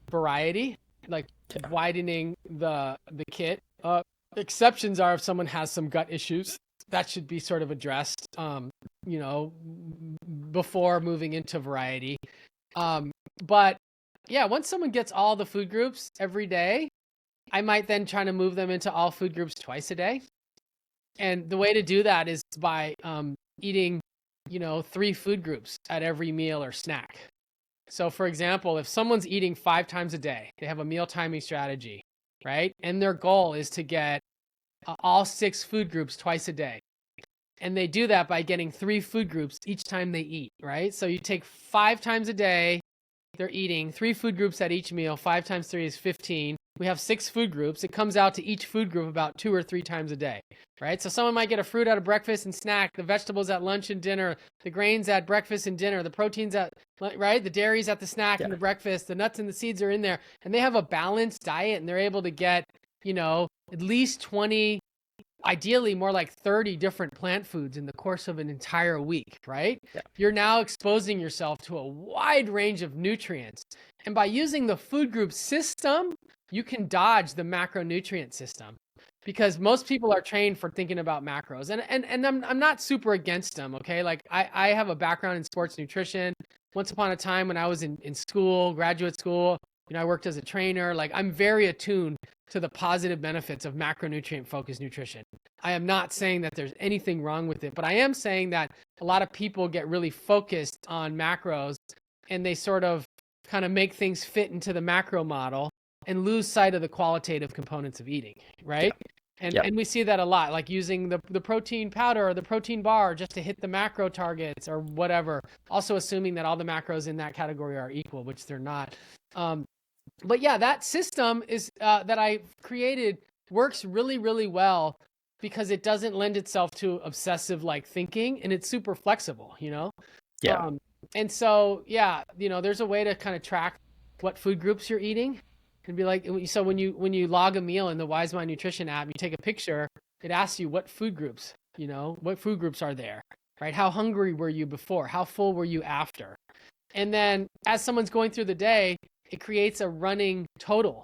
variety, like widening the kit. Exceptions are if someone has some gut issues that should be sort of addressed, before moving into variety. But yeah, once someone gets all the food groups every day, I might then try to move them into all food groups twice a day. And the way to do that is by eating 3 food groups at every meal or snack. So for example, if someone's eating 5 times a day, they have a meal timing strategy, right? And their goal is to get all 6 food groups twice a day. And they do that by getting 3 food groups each time they eat, right? So you take 5 times a day, they're eating 3 food groups at each meal. 5 times 3 is 15. We have 6 food groups. It comes out to each food group about 2 or 3 times a day, right? So someone might get a fruit at a breakfast and snack, the vegetables at lunch and dinner, the grains at breakfast and dinner, the proteins at, right? The dairies at the snack and the breakfast, the nuts and the seeds are in there. And they have a balanced diet and they're able to get, at least 20, ideally more like 30 different plant foods in the course of an entire week, right? Yeah. You're now exposing yourself to a wide range of nutrients. And by using the food group system, you can dodge the macronutrient system, because most people are trained for thinking about macros. And I'm not super against them, okay? Like I have a background in sports nutrition. Once upon a time when I was in school, graduate school, I worked as a trainer. Like I'm very attuned to the positive benefits of macronutrient focused nutrition. I am not saying that there's anything wrong with it, but I am saying that a lot of people get really focused on macros and they sort of kind of make things fit into the macro model and lose sight of the qualitative components of eating, right? And we see that a lot, like using the protein powder or the protein bar just to hit the macro targets or whatever, also assuming that all the macros in that category are equal, which they're not. But yeah, that system is that I created works really, really well because it doesn't lend itself to obsessive like thinking, and it's super flexible, Yeah. And so, there's a way to kind of track what food groups you're eating and be like, so when you log a meal in the Wise Mind Nutrition app, you take a picture, it asks you what food groups, what food groups are there, right? How hungry were you before? How full were you after? And then as someone's going through the day, it creates a running total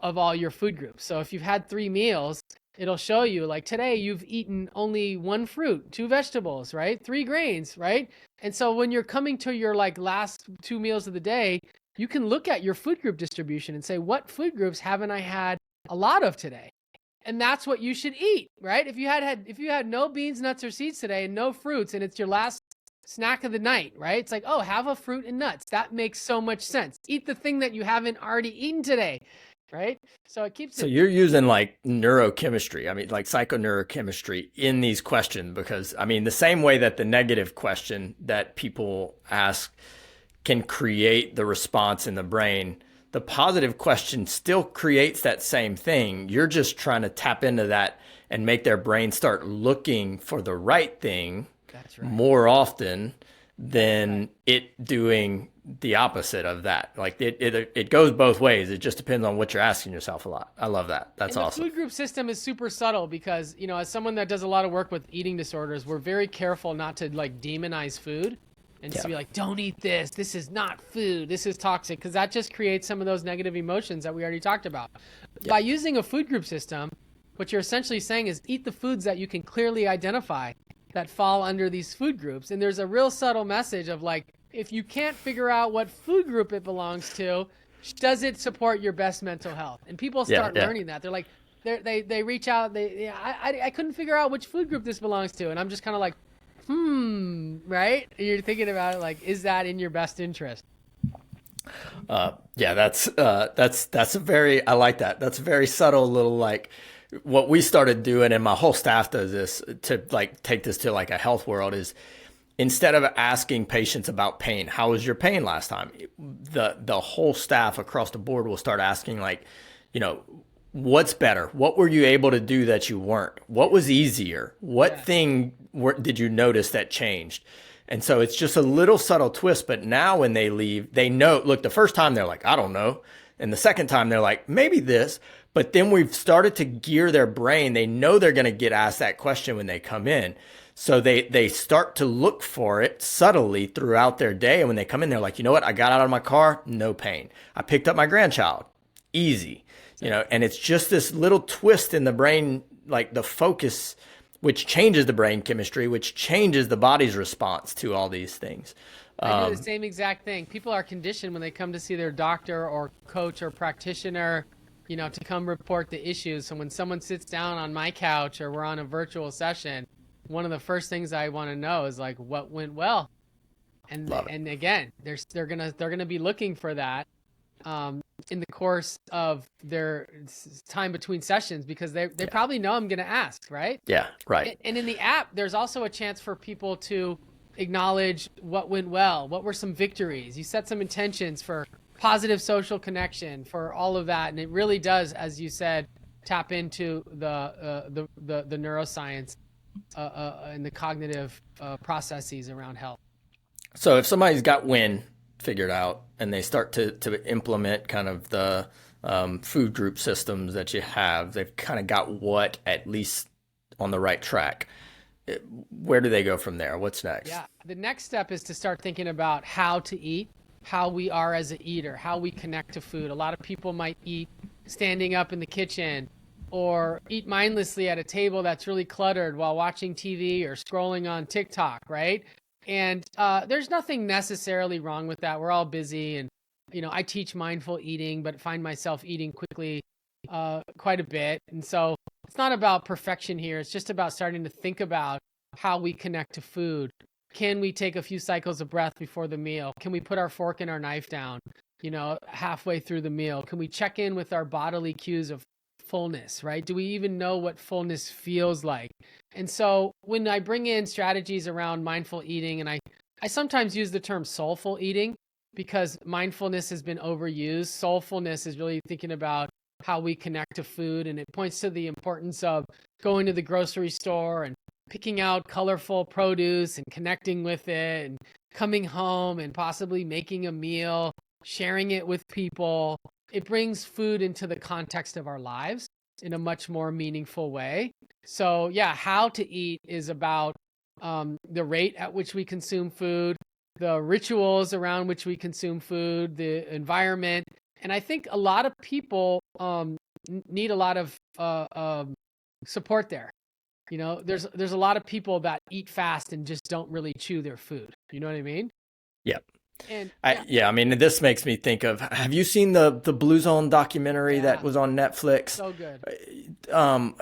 of all your food groups. So if you've had 3 meals, it'll show you like today you've eaten only 1 fruit, 2 vegetables, right? 3 grains, right? And so when you're coming to your like last 2 meals of the day, you can look at your food group distribution and say, what food groups haven't I had a lot of today? And that's what you should eat, right? If you had no beans, nuts, or seeds today and no fruits, and it's your last snack of the night, right? It's like, oh, have a fruit and nuts. That makes so much sense. Eat the thing that you haven't already eaten today, right? So it keeps. So you're using like neurochemistry, like psychoneurochemistry in these questions, because the same way that the negative question that people ask can create the response in the brain, the positive question still creates that same thing. You're just trying to tap into that and make their brain start looking for the right thing. That's right. More often than it doing the opposite of that. Like it goes both ways. It just depends on what you're asking yourself a lot. I love that. That's awesome. The food group system is super subtle because, as someone that does a lot of work with eating disorders, we're very careful not to like demonize food and just be like, don't eat this. This is not food. This is toxic, because that just creates some of those negative emotions that we already talked about. By using a food group system, what you're essentially saying is eat the foods that you can clearly identify that fall under these food groups. And there's a real subtle message of like, if you can't figure out what food group it belongs to, does it support your best mental health? And people start learning that. They're like, they reach out, I couldn't figure out which food group this belongs to. And I'm just kind of like, right? And you're thinking about it like, is that in your best interest? That's a very, I like that. That's a very subtle little like, what we started doing, and my whole staff does this to like take this to like a health world, is instead of asking patients about pain, how was your pain last time? The whole staff across the board will start asking, like, you know, what's better? What were you able to do that you weren't? What was easier? What thing did you notice that changed? And so it's just a little subtle twist. But now when they leave, they know, look, the first time they're like, I don't know. And the second time they're like, maybe this. But then we've started to gear their brain. They know they're going to get asked that question when they come in. So they start to look for it subtly throughout their day. And when they come in, they're like, you know what? I got out of my car, no pain. I picked up my grandchild, easy. You know, and it's just this little twist in the brain, like the focus, which changes the brain chemistry, which changes the body's response to all these things. I do the same exact thing. People are conditioned when they come to see their doctor or coach or practitioner, you know, to come report the issues. So when someone sits down on my couch or we're on a virtual session, one of the first things I want to know is like, what went well? And again, they're gonna be looking for that in the course of their time between sessions, because they probably know I'm going to ask, right? Yeah, right. And in the app, there's also a chance for people to acknowledge what went well, what were some victories. You set some intentions for positive social connection, for all of that, and it really does, as you said, tap into the neuroscience and the cognitive processes around health. So if somebody's got WIN figured out and they start to implement kind of the food group systems that you have, they've kind of got what at least on the right track. Where do they go from there? What's next? Yeah, the next step is to start thinking about how to eat, how we are as an eater, how we connect to food. A lot of people might eat standing up in the kitchen or eat mindlessly at a table that's really cluttered while watching TV or scrolling on TikTok, right? And there's nothing necessarily wrong with that. We're all busy, and you know, I teach mindful eating, but find myself eating quickly quite a bit. And so it's not about perfection here. It's just about starting to think about how we connect to food. Can we take a few cycles of breath before the meal? Can we put our fork and our knife down, you know, halfway through the meal? Can we check in with our bodily cues of fullness, right? Do we even know what fullness feels like? And so when I bring in strategies around mindful eating, and I sometimes use the term soulful eating because mindfulness has been overused. Soulfulness is really thinking about how we connect to food, and it points to the importance of going to the grocery store and picking out colorful produce and connecting with it, and coming home and possibly making a meal, sharing it with people. It brings food into the context of our lives in a much more meaningful way. So yeah, how to eat is about the rate at which we consume food, the rituals around which we consume food, the environment. And I think a lot of people need a lot of support there. You know, there's a lot of people that eat fast and just don't really chew their food. You know what I mean? Yep. And I mean, this makes me think of, have you seen the Blue Zone documentary that was on Netflix? So good.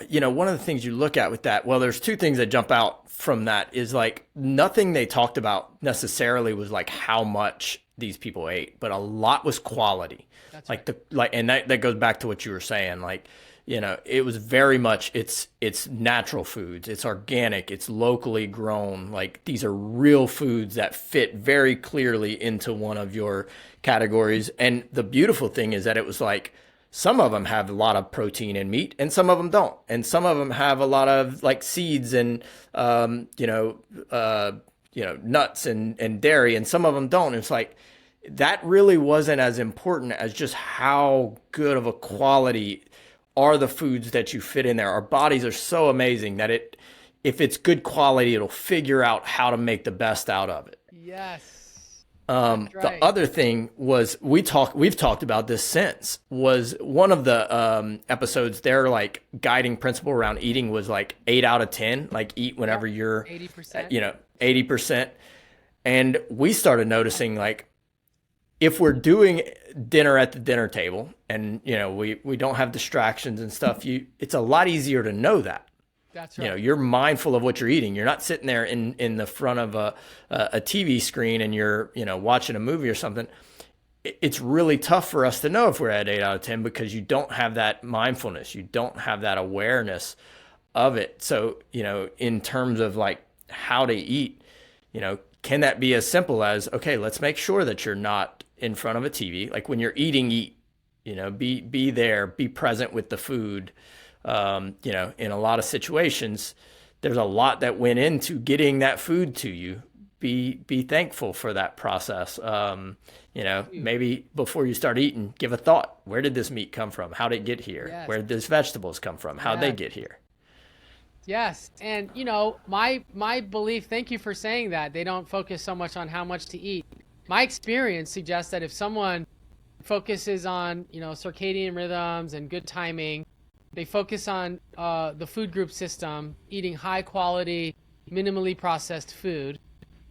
You know, one of the things you look at with that, well, there's two things that jump out from that is like nothing they talked about necessarily was like how much these people ate, but a lot was quality. That's like right. and that goes back to what you were saying, like, you know, it was very much, it's natural foods, it's organic, it's locally grown. Like these are real foods that fit very clearly into one of your categories. And the beautiful thing is that it was like, some of them have a lot of protein and meat and some of them don't. And some of them have a lot of like seeds and, nuts and dairy, and some of them don't. It's like, that really wasn't as important as just how good of a quality are the foods that you fit in there. Our bodies are so amazing that if it's good quality, it'll figure out how to make the best out of it. Yes. Right. The other thing was we've talked about this since, was one of the episodes, their like guiding principle around eating was like 8 out of 10, like eat whenever you're 80%. 80%. And we started noticing, like, if we're doing dinner at the dinner table and, you know, we don't have distractions and stuff, it's a lot easier to know that. That's right. You know, you're mindful of what you're eating. You're not sitting there in the front of a TV screen and you're, you know, watching a movie or something. It's really tough for us to know if we're at 8 out of 10 because you don't have that mindfulness. You don't have that awareness of it. So, you know, in terms of like how to eat, you know, can that be as simple as, okay, let's make sure that you're not in front of a TV. Like when you're eating, eat, be there, be present with the food. In a lot of situations, there's a lot that went into getting that food to you. Be thankful for that process. Maybe before you start eating, give a thought. Where did this meat come from? How did it get here? Yes. Where did these vegetables come from? How did they Yes. get here? Yes. And my belief, thank you for saying that. They don't focus so much on how much to eat. My experience suggests that if someone focuses on, circadian rhythms and good timing, they focus on the food group system, eating high quality, minimally processed food,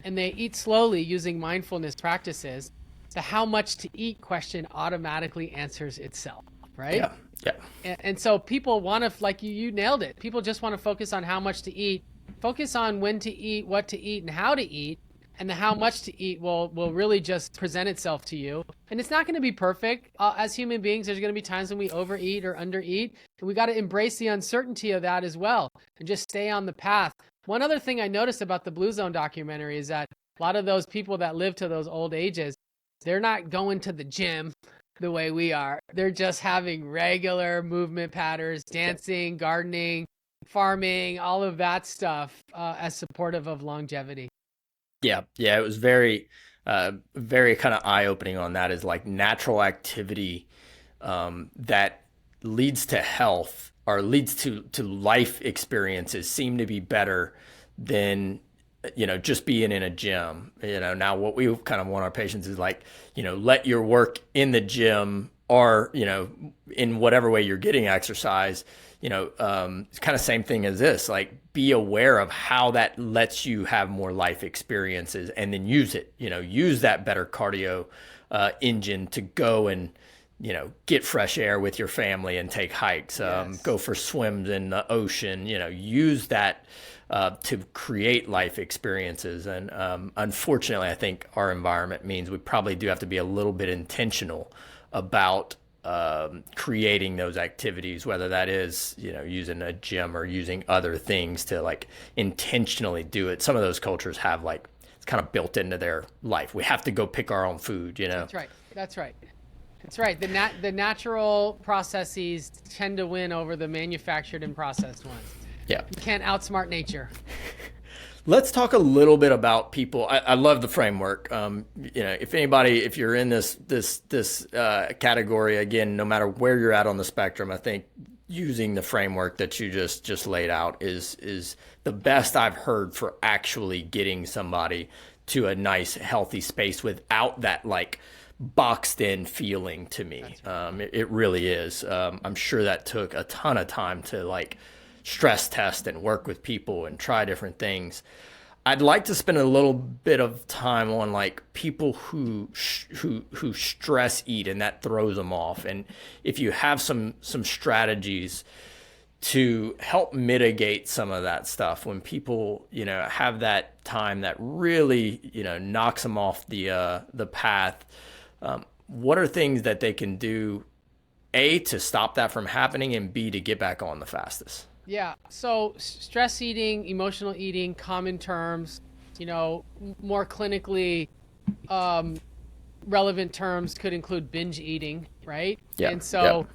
and they eat slowly using mindfulness practices, the how much to eat question automatically answers itself, right? Yeah. Yeah. And so people want to, like you nailed it. People just want to focus on how much to eat, focus on when to eat, what to eat, and how to eat. And the how much to eat will really just present itself to you. And it's not going to be perfect. As human beings, there's going to be times when we overeat or undereat. And we got to embrace the uncertainty of that as well and just stay on the path. One other thing I noticed about the Blue Zone documentary is that a lot of those people that live to those old ages, they're not going to the gym the way we are. They're just having regular movement patterns, dancing, gardening, farming, all of that stuff as supportive of longevity. Yeah. Yeah. It was very, very kind of eye opening on that, is like natural activity that leads to health or leads to life experiences seem to be better than just being in a gym. Now what we kind of want our patients is like, let your work in the gym or, in whatever way you're getting exercise, it's kind of same thing as this, like be aware of how that lets you have more life experiences and then use it, use that better cardio engine to go and, get fresh air with your family and take hikes, Yes. go for swims in the ocean, use that to create life experiences. And unfortunately, I think our environment means we probably do have to be a little bit intentional about creating those activities, whether that is, using a gym or using other things to like intentionally do it. Some of those cultures have like, it's kind of built into their life. We have to go pick our own food, That's right. That's right. That's right. The natural processes tend to win over the manufactured and processed ones. Yeah. You can't outsmart nature. Let's talk a little bit about people. I love the framework. If you're in this category, again, no matter where you're at on the spectrum, I think using the framework that you just laid out is the best I've heard for actually getting somebody to a nice, healthy space without that like boxed in feeling to me. Right. It really is. I'm sure that took a ton of time to like stress test and work with people and try different things. I'd like to spend a little bit of time on like people who stress eat and that throws them off. And if you have some strategies to help mitigate some of that stuff when people, have that time that really, knocks them off the path. What are things that they can do, A, to stop that from happening, and B, to get back on the fastest? Yeah. So stress eating, emotional eating, common terms, more clinically relevant terms could include binge eating, right? Yeah. And so,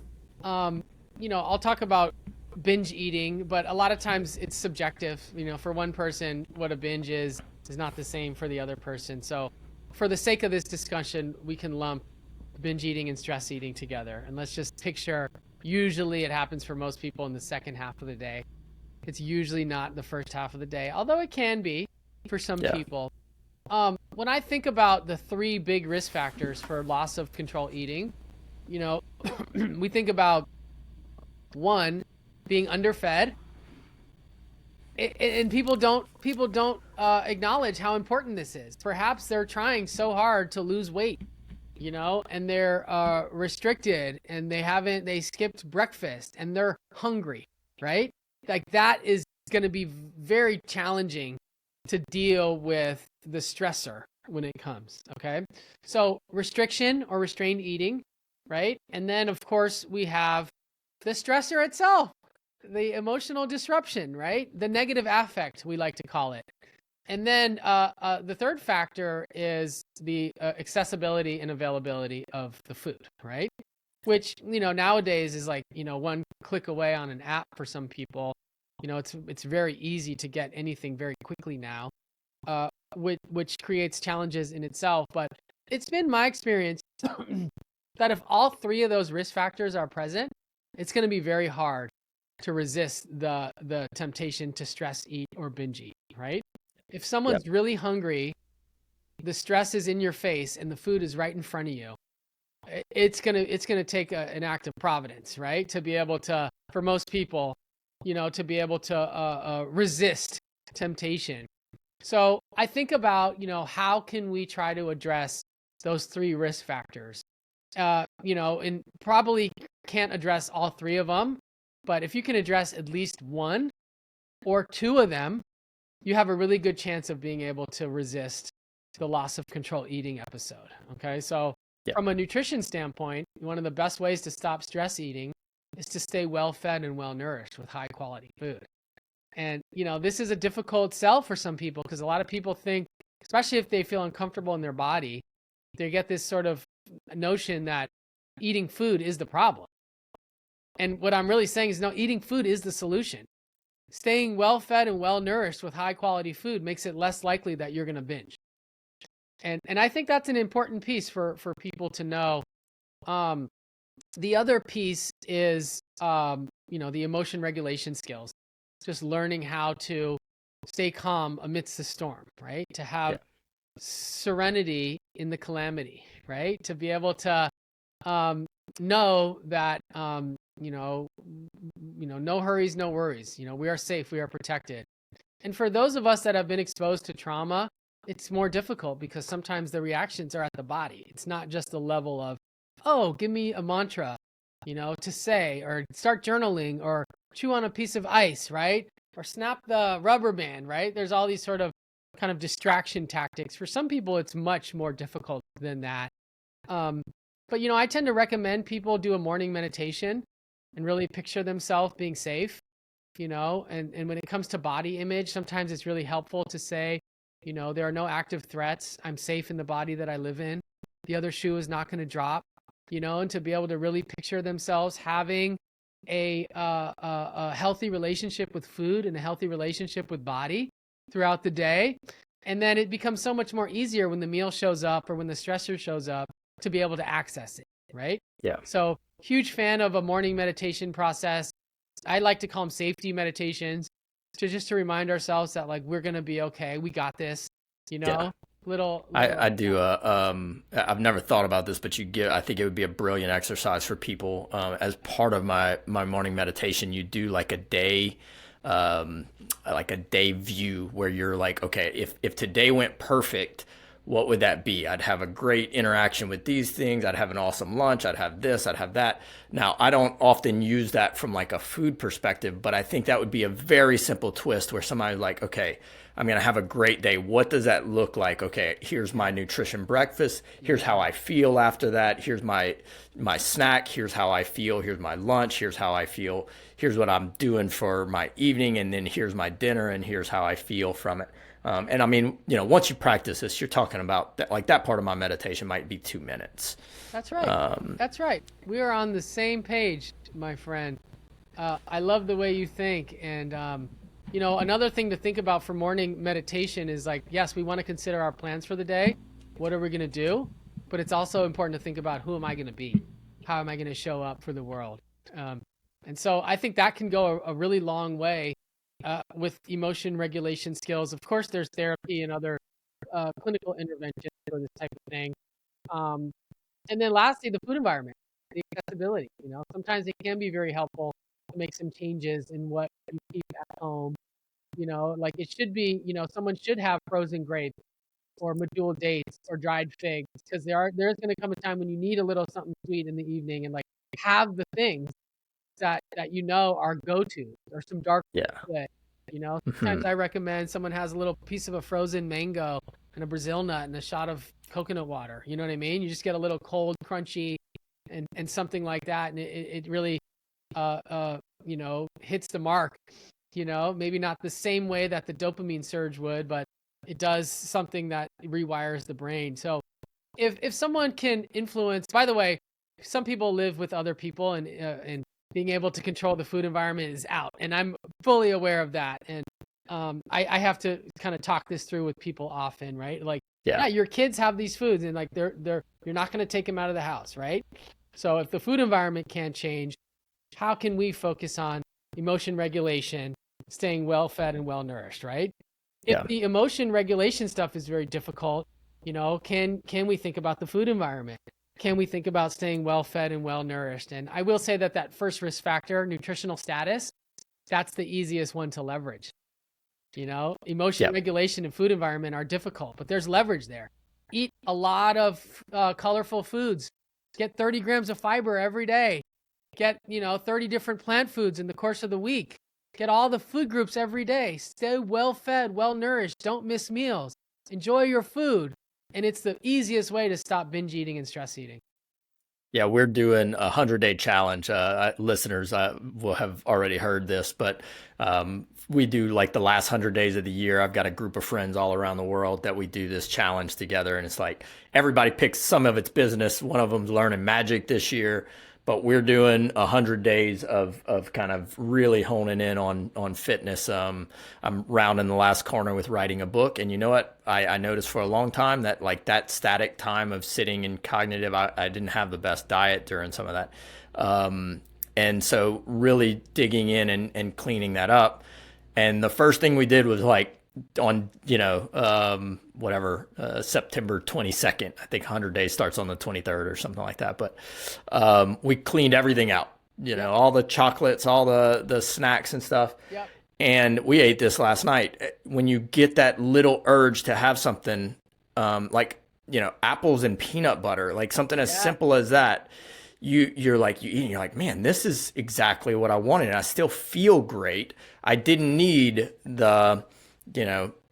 I'll talk about binge eating, but a lot of times it's subjective. For one person, what a binge is not the same for the other person. So for the sake of this discussion, we can lump binge eating and stress eating together. And let's just picture, usually it happens for most people in the second half of the day. It's usually not the first half of the day, although it can be for some people. When I think about the three big risk factors for loss of control eating, we think about one, being underfed. And people don't acknowledge how important this is. Perhaps they're trying so hard to lose weight, and they're restricted, and they skipped breakfast, and they're hungry, right? Like that is going to be very challenging to deal with the stressor when it comes. Okay, so restriction or restrained eating, right? And then of course we have the stressor itself, the emotional disruption, right? The negative affect, we like to call it. And then the third factor is the accessibility and availability of the food, right? Which, nowadays is like, one click away on an app for some people. It's very easy to get anything very quickly now, which creates challenges in itself. But it's been my experience that if all three of those risk factors are present, it's going to be very hard to resist the temptation to stress eat or binge eat, right? If Yep. someone's really hungry, the stress is in your face and the food is right in front of you. It's gonna take an act of providence, right? To be able to, for most people, to be able to resist temptation. So I think about, how can we try to address those three risk factors? And probably can't address all three of them, but if you can address at least one or two of them, you have a really good chance of being able to resist the loss of control eating episode. Okay. So, Yeah. from a nutrition standpoint, one of the best ways to stop stress eating is to stay well fed and well nourished with high quality food. And, this is a difficult sell for some people because a lot of people think, especially if they feel uncomfortable in their body, they get this sort of notion that eating food is the problem. And what I'm really saying is, no, eating food is the solution. Staying well fed and well nourished with high quality food makes it less likely that you're going to binge. And I think that's an important piece for people to know. The other piece is, the emotion regulation skills, just learning how to stay calm amidst the storm, right? To have Yeah. serenity in the calamity, right? To be able to know that, no hurries, no worries. We are safe, we are protected. And for those of us that have been exposed to trauma, it's more difficult because sometimes the reactions are at the body. It's not just the level of, oh, give me a mantra, to say, or start journaling, or chew on a piece of ice, right? Or snap the rubber band, right? There's all these sort of kind of distraction tactics. For some people, it's much more difficult than that. But, I tend to recommend people do a morning meditation and really picture themselves being safe, and when it comes to body image, sometimes it's really helpful to say, there are no active threats. I'm safe in the body that I live in. The other shoe is not going to drop, and to be able to really picture themselves having a healthy relationship with food and a healthy relationship with body throughout the day. And then it becomes so much more easier when the meal shows up or when the stressor shows up to be able to access it, right? Yeah. So, huge fan of a morning meditation process. I like to call them safety meditations, to remind ourselves that, like, we're going to be okay. We got this, Yeah. little, I do. I've never thought about this, but I think it would be a brilliant exercise for people. As part of my morning meditation, you do like a day view where you're like, okay, if today went perfect, what would that be? I'd have a great interaction with these things. I'd have an awesome lunch. I'd have this. I'd have that. Now, I don't often use that from like a food perspective, but I think that would be a very simple twist where somebody's like, okay, I'm going to have a great day. What does that look like? Okay, here's my nutrition breakfast. Here's how I feel after that. Here's my snack. Here's how I feel. Here's my lunch. Here's how I feel. Here's what I'm doing for my evening. And then here's my dinner. And here's how I feel from it. And I mean, once you practice this, you're talking about that, like that part of my meditation might be 2 minutes. That's right. That's right. We are on the same page, my friend. I love the way you think. And, another thing to think about for morning meditation is, like, yes, we want to consider our plans for the day. What are we going to do? But it's also important to think about, who am I going to be? How am I going to show up for the world? And so I think that can go a really long way with emotion regulation skills. Of course, there's therapy and other clinical interventions for this type of thing. And then lastly, the food environment, the accessibility. Sometimes it can be very helpful to make some changes in what you keep at home. Like, it should be, someone should have frozen grapes or medjool dates or dried figs, because there's going to come a time when you need a little something sweet in the evening, and, like, have the things that are go-to, or some dark Yeah. chocolate. Sometimes I recommend someone has a little piece of a frozen mango and a Brazil nut and a shot of coconut water. You know what I mean? You just get a little cold, crunchy, and something like that, and it really hits the mark. Maybe not the same way that the dopamine surge would, but it does something that rewires the brain. So if someone can influence, by the way, some people live with other people, and being able to control the food environment is out, and I'm fully aware of that. And I have to kind of talk this through with people often, right? Like, Yeah. yeah, your kids have these foods, and like you're not going to take them out of the house, right? So if the food environment can't change, how can we focus on emotion regulation, staying well fed and well nourished, right? If Yeah. the emotion regulation stuff is very difficult, can we think about the food environment? Can we think about staying well fed and well nourished? And I will say that first risk factor, nutritional status, that's the easiest one to leverage. Emotion Yeah. regulation and food environment are difficult, but there's leverage there. Eat a lot of colorful foods. Get 30 grams of fiber every day. Get 30 different plant foods in the course of the week. Get all the food groups every day. Stay well fed, well nourished. Don't miss meals. Enjoy your food. And it's the easiest way to stop binge eating and stress eating. Yeah, we're doing a 100-day challenge. Listeners will have already heard this, but we do like the last 100 days of the year. I've got a group of friends all around the world that we do this challenge together. And it's like everybody picks some of its business. One of them's learning magic this year, but we're doing 100 days of kind of really honing in on fitness. I'm rounding the last corner with writing a book, and you know what? I noticed for a long time that like that static time of sitting in cognitive, I didn't have the best diet during some of that, and so really digging in and cleaning that up. And the first thing we did was like on September 22nd. I think 100 days starts on the 23rd or something like that, but we cleaned everything out, all the chocolates, all the snacks and stuff. Yep. And we ate this last night. When you get that little urge to have something like apples and peanut butter, like something as simple as that, you're like, you eat and you're like, man, this is exactly what I wanted. And I still feel great. I didn't need the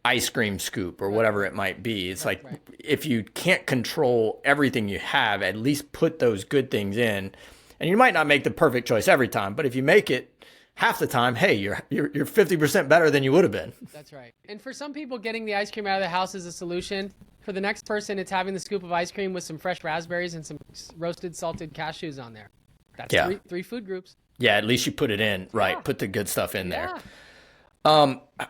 ice cream scoop or whatever it might be. It's like, if you can't control everything you have, at least put those good things in. And you might not make the perfect choice every time, but if you make it half the time, hey, you're 50% better than you would have been. That's right. And for some people, getting the ice cream out of the house is a solution. For the next person, it's having the scoop of ice cream with some fresh raspberries and some roasted salted cashews on there. That's three food groups. Yeah, at least you put it in, right? Yeah. Put the good stuff in there.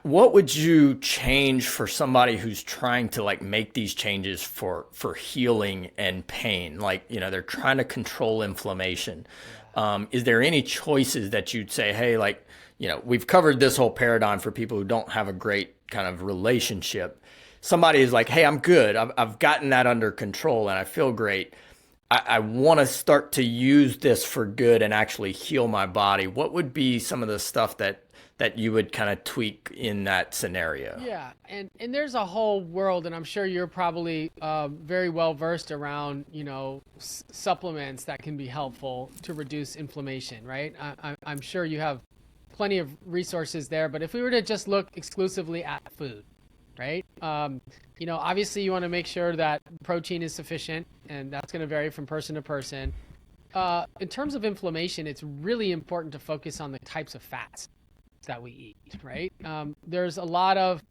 What would you change for somebody who's trying to like make these changes for healing and pain? Like, they're trying to control inflammation. Is there any choices that you'd say, hey, like, we've covered this whole paradigm for people who don't have a great kind of relationship. Somebody is like, hey, I'm good. I've gotten that under control and I feel great. I want to start to use this for good and actually heal my body. What would be some of the stuff that you would kind of tweak in that scenario? Yeah, and there's a whole world, and I'm sure you're probably very well versed around, supplements that can be helpful to reduce inflammation, right? I'm sure you have plenty of resources there, but if we were to just look exclusively at food, right? Obviously you want to make sure that protein is sufficient, and that's going to vary from person to person. In terms of inflammation, it's really important to focus on the types of fats that we eat, right? There's a lot of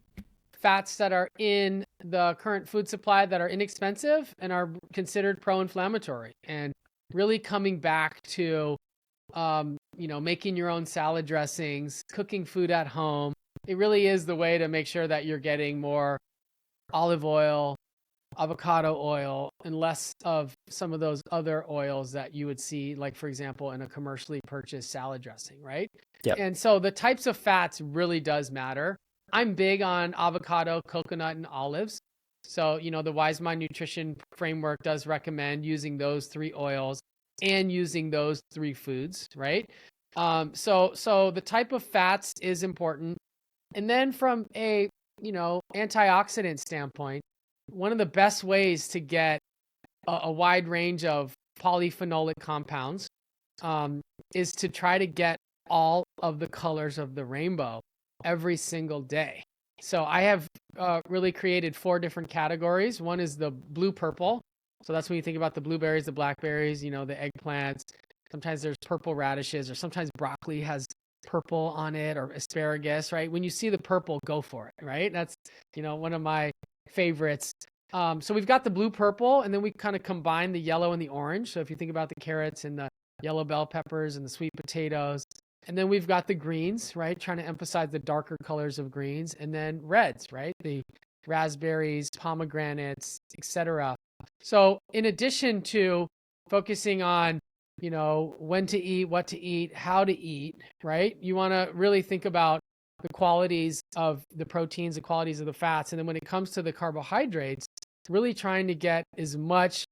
fats that are in the current food supply that are inexpensive and are considered pro-inflammatory. And really coming back to, making your own salad dressings, cooking food at home, it really is the way to make sure that you're getting more olive oil, avocado oil, and less of some of those other oils that you would see, like, for example, in a commercially purchased salad dressing, right? Yep. And so the types of fats really does matter. I'm big on avocado, coconut, and olives. So, the Wise Mind Nutrition Framework does recommend using those three oils and using those three foods, right? So the type of fats is important. And then from a, antioxidant standpoint, one of the best ways to get a wide range of polyphenolic compounds is to try to get all of the colors of the rainbow every single day. So I have really created 4 different categories. One is the blue-purple. So that's when you think about the blueberries, the blackberries, the eggplants. Sometimes there's purple radishes, or sometimes broccoli has purple on it, or asparagus, right? When you see the purple, go for it, right? That's, one of my favorites. So we've got the blue purple, and then we kind of combine the yellow and the orange. So if you think about the carrots and the yellow bell peppers and the sweet potatoes, and then we've got the greens, right? Trying to emphasize the darker colors of greens, and then reds, right? The raspberries, pomegranates, etc. So in addition to focusing on, when to eat, what to eat, how to eat, right? You want to really think about the qualities of the proteins, the qualities of the fats. And then when it comes to the carbohydrates, really trying to get as much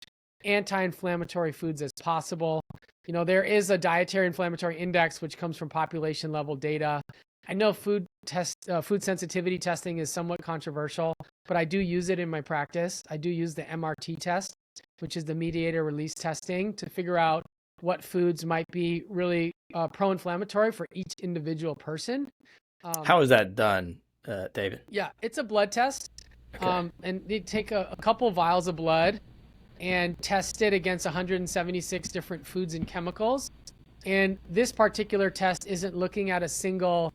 anti-inflammatory foods as possible. There is a dietary inflammatory index, which comes from population level data. I know food sensitivity testing is somewhat controversial, but I do use it in my practice. I do use the MRT test, which is the mediator release testing, to figure out what foods might be really pro-inflammatory for each individual person. How is that done, David? Yeah, it's a blood test. Okay. And they take a couple vials of blood and test it against 176 different foods and chemicals. And this particular test isn't looking at a single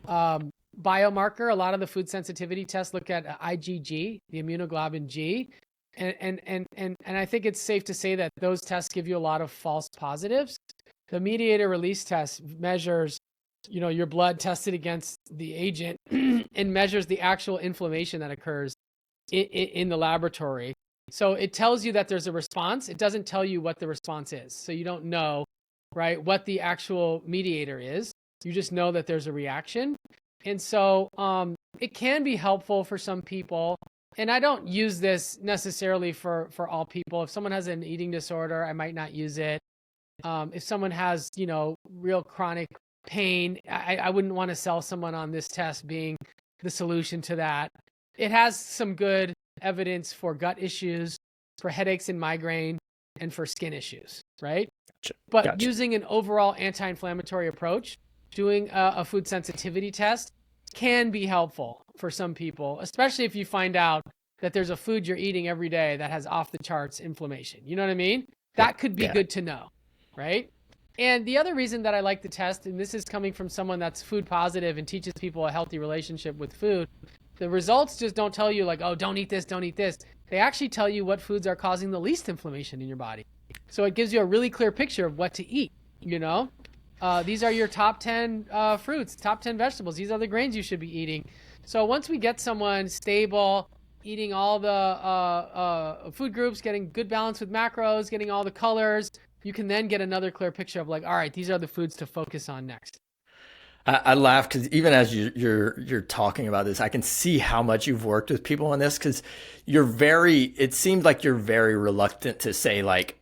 biomarker. A lot of the food sensitivity tests look at IgG, the immunoglobulin G. And I think it's safe to say that those tests give you a lot of false positives. The mediator release test measures, your blood tested against the agent and measures the actual inflammation that occurs in the laboratory. So it tells you that there's a response. It doesn't tell you what the response is. So you don't know, right, what the actual mediator is. You just know that there's a reaction. And so it can be helpful for some people. And I don't use this necessarily for all people. If someone has an eating disorder, I might not use it. If someone has, real chronic pain, I wouldn't want to sell someone on this test being the solution to that. It has some good evidence for gut issues, for headaches and migraine, and for skin issues, right? But using an overall anti-inflammatory approach, doing a food sensitivity test can be helpful for some people, especially if you find out that there's a food you're eating every day that has off the charts inflammation. You know what I mean? That could be good to know, right? And the other reason that I like the test, and this is coming from someone that's food positive and teaches people a healthy relationship with food, the results just don't tell you like, oh, don't eat this, don't eat this. They actually tell you what foods are causing the least inflammation in your body. So it gives you a really clear picture of what to eat, These are your top 10 fruits, top 10 vegetables. These are the grains you should be eating. So once we get someone stable, eating all the food groups, getting good balance with macros, getting all the colors, you can then get another clear picture of like, all right, these are the foods to focus on next. I laugh because even as you're talking about this, I can see how much you've worked with people on this, because it seems like you're very reluctant to say like,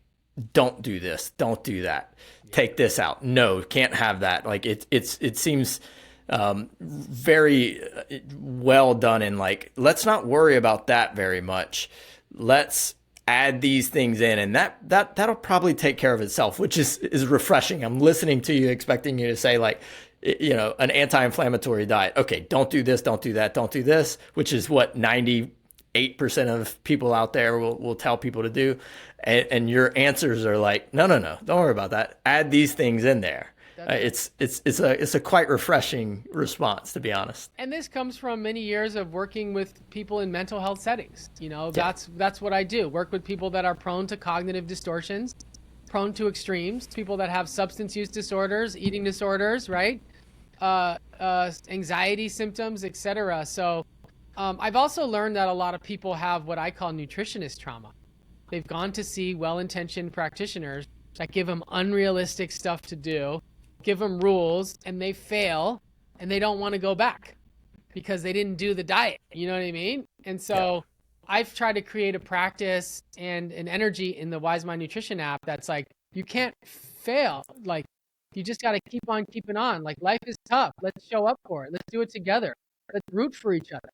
don't do this, don't do that, take this out. No, can't have that. Like it seems very well done, and like, let's not worry about that very much. Let's add these things in, and that'll probably take care of itself, which is refreshing. I'm listening to you, expecting you to say like, an anti-inflammatory diet. Okay, don't do this, don't do that, don't do this, which is what 98% of people out there will tell people to do. And your answers are like, no, don't worry about that. Add these things in there. It's a quite refreshing response, to be honest. And this comes from many years of working with people in mental health settings. That's what I do. Work with people that are prone to cognitive distortions, prone to extremes, people that have substance use disorders, eating disorders, right? Anxiety symptoms, etc. So I've also learned that a lot of people have what I call nutritionist trauma. They've gone to see well-intentioned practitioners that give them unrealistic stuff to do, give them rules, and they fail, and they don't want to go back because they didn't do the diet. You know what I mean? And so I've tried to create a practice and an energy in the Wise Mind Nutrition app that's like, you can't fail. Like, you just got to keep on keeping on. Like, life is tough. Let's show up for it. Let's do it together. Let's root for each other.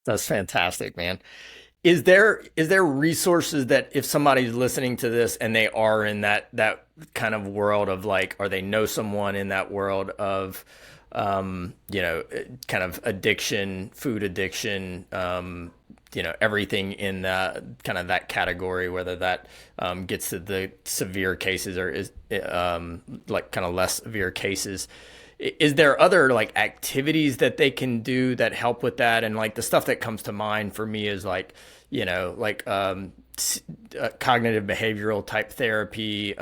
That's fantastic, man. Is there resources that if somebody's listening to this and they are in that kind of world of like, or they know someone in that world of, kind of addiction, food addiction, everything in kind of that category, whether that gets to the severe cases or is like kind of less severe cases. Is there other like activities that they can do that help with that? And like the stuff that comes to mind for me is like, like cognitive behavioral type therapy.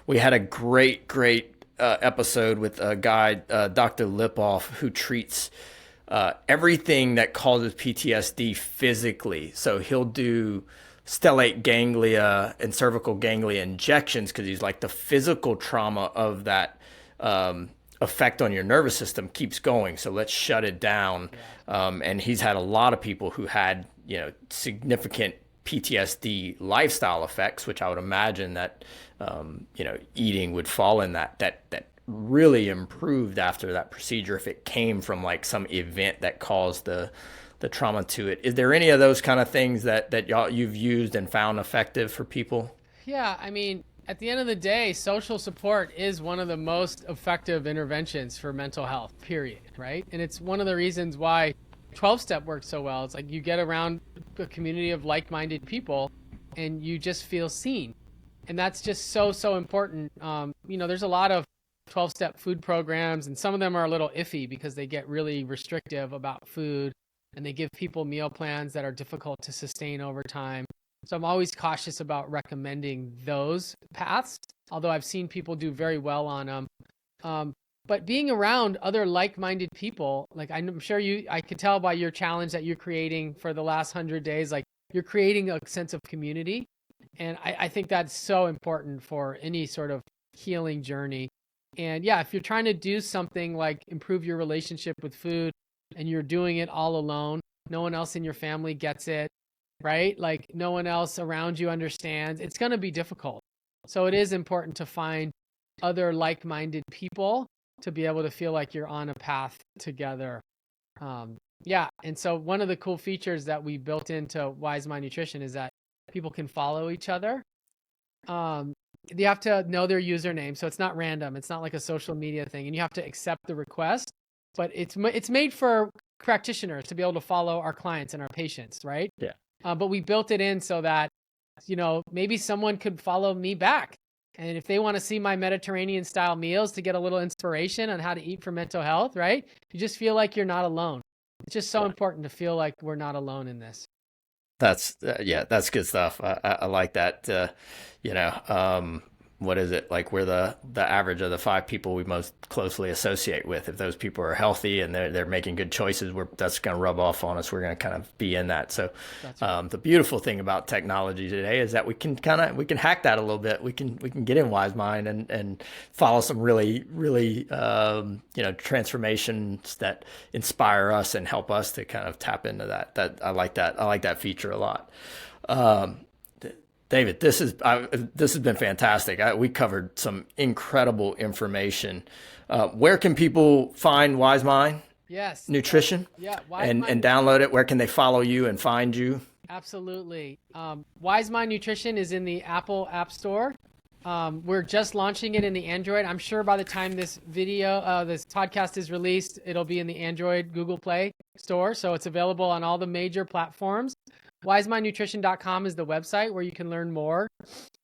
We had a great episode with a guy, Dr. Lipoff, who treats everything that causes PTSD physically. So he'll do stellate ganglia and cervical ganglia injections because he's like the physical trauma of that effect on your nervous system keeps going. So let's shut it down. And he's had a lot of people who had, significant PTSD lifestyle effects, which I would imagine that, eating would fall in that really improved after that procedure if it came from like some event that caused the trauma to it. Is there any of those kind of things that you've used and found effective for people? Yeah, I mean, at the end of the day, social support is one of the most effective interventions for mental health, period, right? And it's one of the reasons why 12-step works so well. It's like you get around a community of like-minded people and you just feel seen. And that's just so important. There's a lot of 12-step food programs, and some of them are a little iffy because they get really restrictive about food and they give people meal plans that are difficult to sustain over time. So I'm always cautious about recommending those paths, although I've seen people do very well on them. But being around other like-minded people, like I'm sure I could tell by your challenge that you're creating for the last 100 days, like you're creating a sense of community. And I think that's so important for any sort of healing journey. And yeah, if you're trying to do something like improve your relationship with food and you're doing it all alone, no one else in your family gets it, right? Like no one else around you understands, it's going to be difficult. So it is important to find other like-minded people to be able to feel like you're on a path together. Yeah. And so one of the cool features that we built into Wise Mind Nutrition is that people can follow each other. You have to know their username, so it's not random. It's not like a social media thing, and you have to accept the request. But it's made for practitioners to be able to follow our clients and our patients, right? Yeah. But we built it in so that maybe someone could follow me back, and if they want to see my Mediterranean style meals to get a little inspiration on how to eat for mental health, right? You just feel like you're not alone. It's just so important to feel like we're not alone in this. That's that's good stuff. I like that. What is it like? We're the average of the 5 people we most closely associate with. If those people are healthy and they're making good choices, that's going to rub off on us. We're going to kind of be in that. So, right. The beautiful thing about technology today is that we can hack that a little bit. We can get in Wise Mind and follow some really transformations that inspire us and help us to kind of tap into that. That I like that. I like that feature a lot. David, this has been fantastic. We covered some incredible information. Where can people find Wise Mind? Yes. Nutrition? Yeah. And download it. Where can they follow you and find you? Absolutely. Wise Mind Nutrition is in the Apple App Store. We're just launching it in the Android. I'm sure by the time this podcast is released, it'll be in the Android Google Play store. So it's available on all the major platforms. wisemindnutrition.com is the website where you can learn more.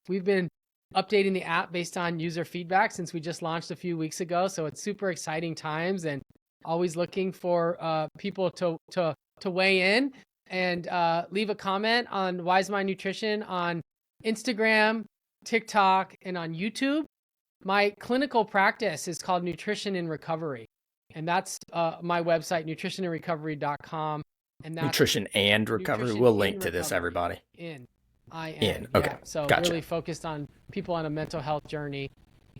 We've been updating the app based on user feedback since we just launched a few weeks ago. So it's super exciting times, and always looking for people to weigh in and leave a comment on Wise Mind Nutrition on Instagram, TikTok, and on YouTube. My clinical practice is called Nutrition in Recovery, and that's my website, nutritionandrecovery.com. And that's Nutrition and Recovery. We'll link to this, everybody. In. Okay. Yeah. So gotcha. Really focused on people on a mental health journey.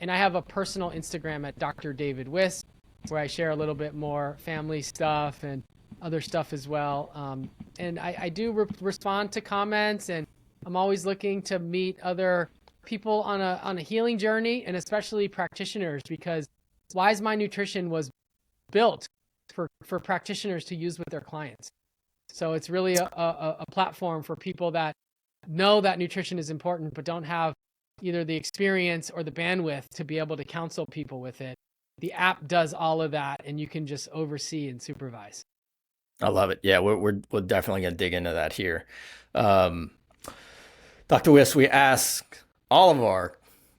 And I have a personal Instagram at Dr. David Wiss, where I share a little bit more family stuff and other stuff as well. And I do respond to comments, and I'm always looking to meet other people on a healing journey, and especially practitioners, because Wise Mind Nutrition was built for practitioners to use with their clients. So it's really a platform for people that know that nutrition is important, but don't have either the experience or the bandwidth to be able to counsel people with it. The app does all of that, and you can just oversee and supervise. I love it. Yeah, we're definitely gonna dig into that here. Um, Dr. Wiss, we ask all of our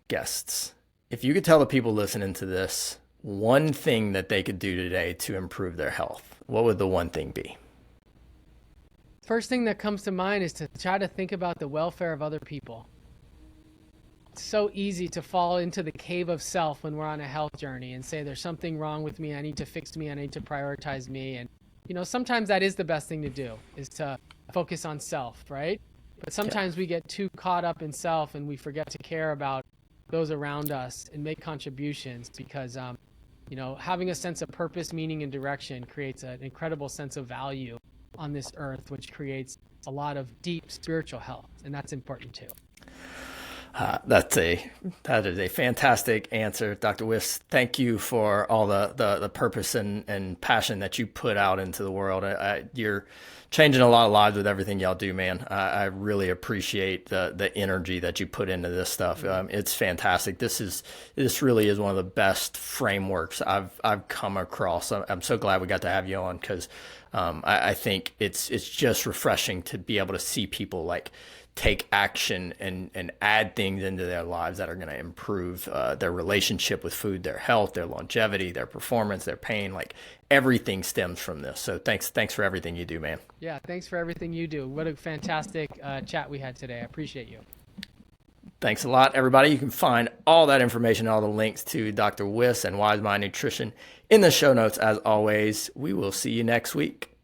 guests if you could tell the people listening to this one thing that they could do today to improve their health, what would the one thing be? First thing that comes to mind is to try to think about the welfare of other people. It's so easy to fall into the cave of self when we're on a health journey and say there's something wrong with me, I need to fix me, I need to prioritize me. And sometimes that is the best thing to do, is to focus on self, right? But Yeah. sometimes we get too caught up in self and we forget to care about those around us and make contributions, because having a sense of purpose, meaning, and direction creates an incredible sense of value on this earth, which creates a lot of deep spiritual health, and that's important too. That is a fantastic answer, Dr. Wiss. Thank you for all the purpose and passion that you put out into the world. You're changing a lot of lives with everything y'all do, man. I really appreciate the energy that you put into this stuff. It's fantastic. This really is one of the best frameworks I've come across. I'm so glad we got to have you on, because I think it's just refreshing to be able to see people like take action and add things into their lives that are going to improve their relationship with food, their health, their longevity, their performance, their pain. Like, everything stems from this. So thanks for everything you do, man. Yeah, thanks for everything you do. What a fantastic chat we had today. I appreciate you. Thanks a lot, everybody. You can find all that information, all the links to Dr. Wiss and Wise Mind Nutrition in the show notes. As always, we will see you next week.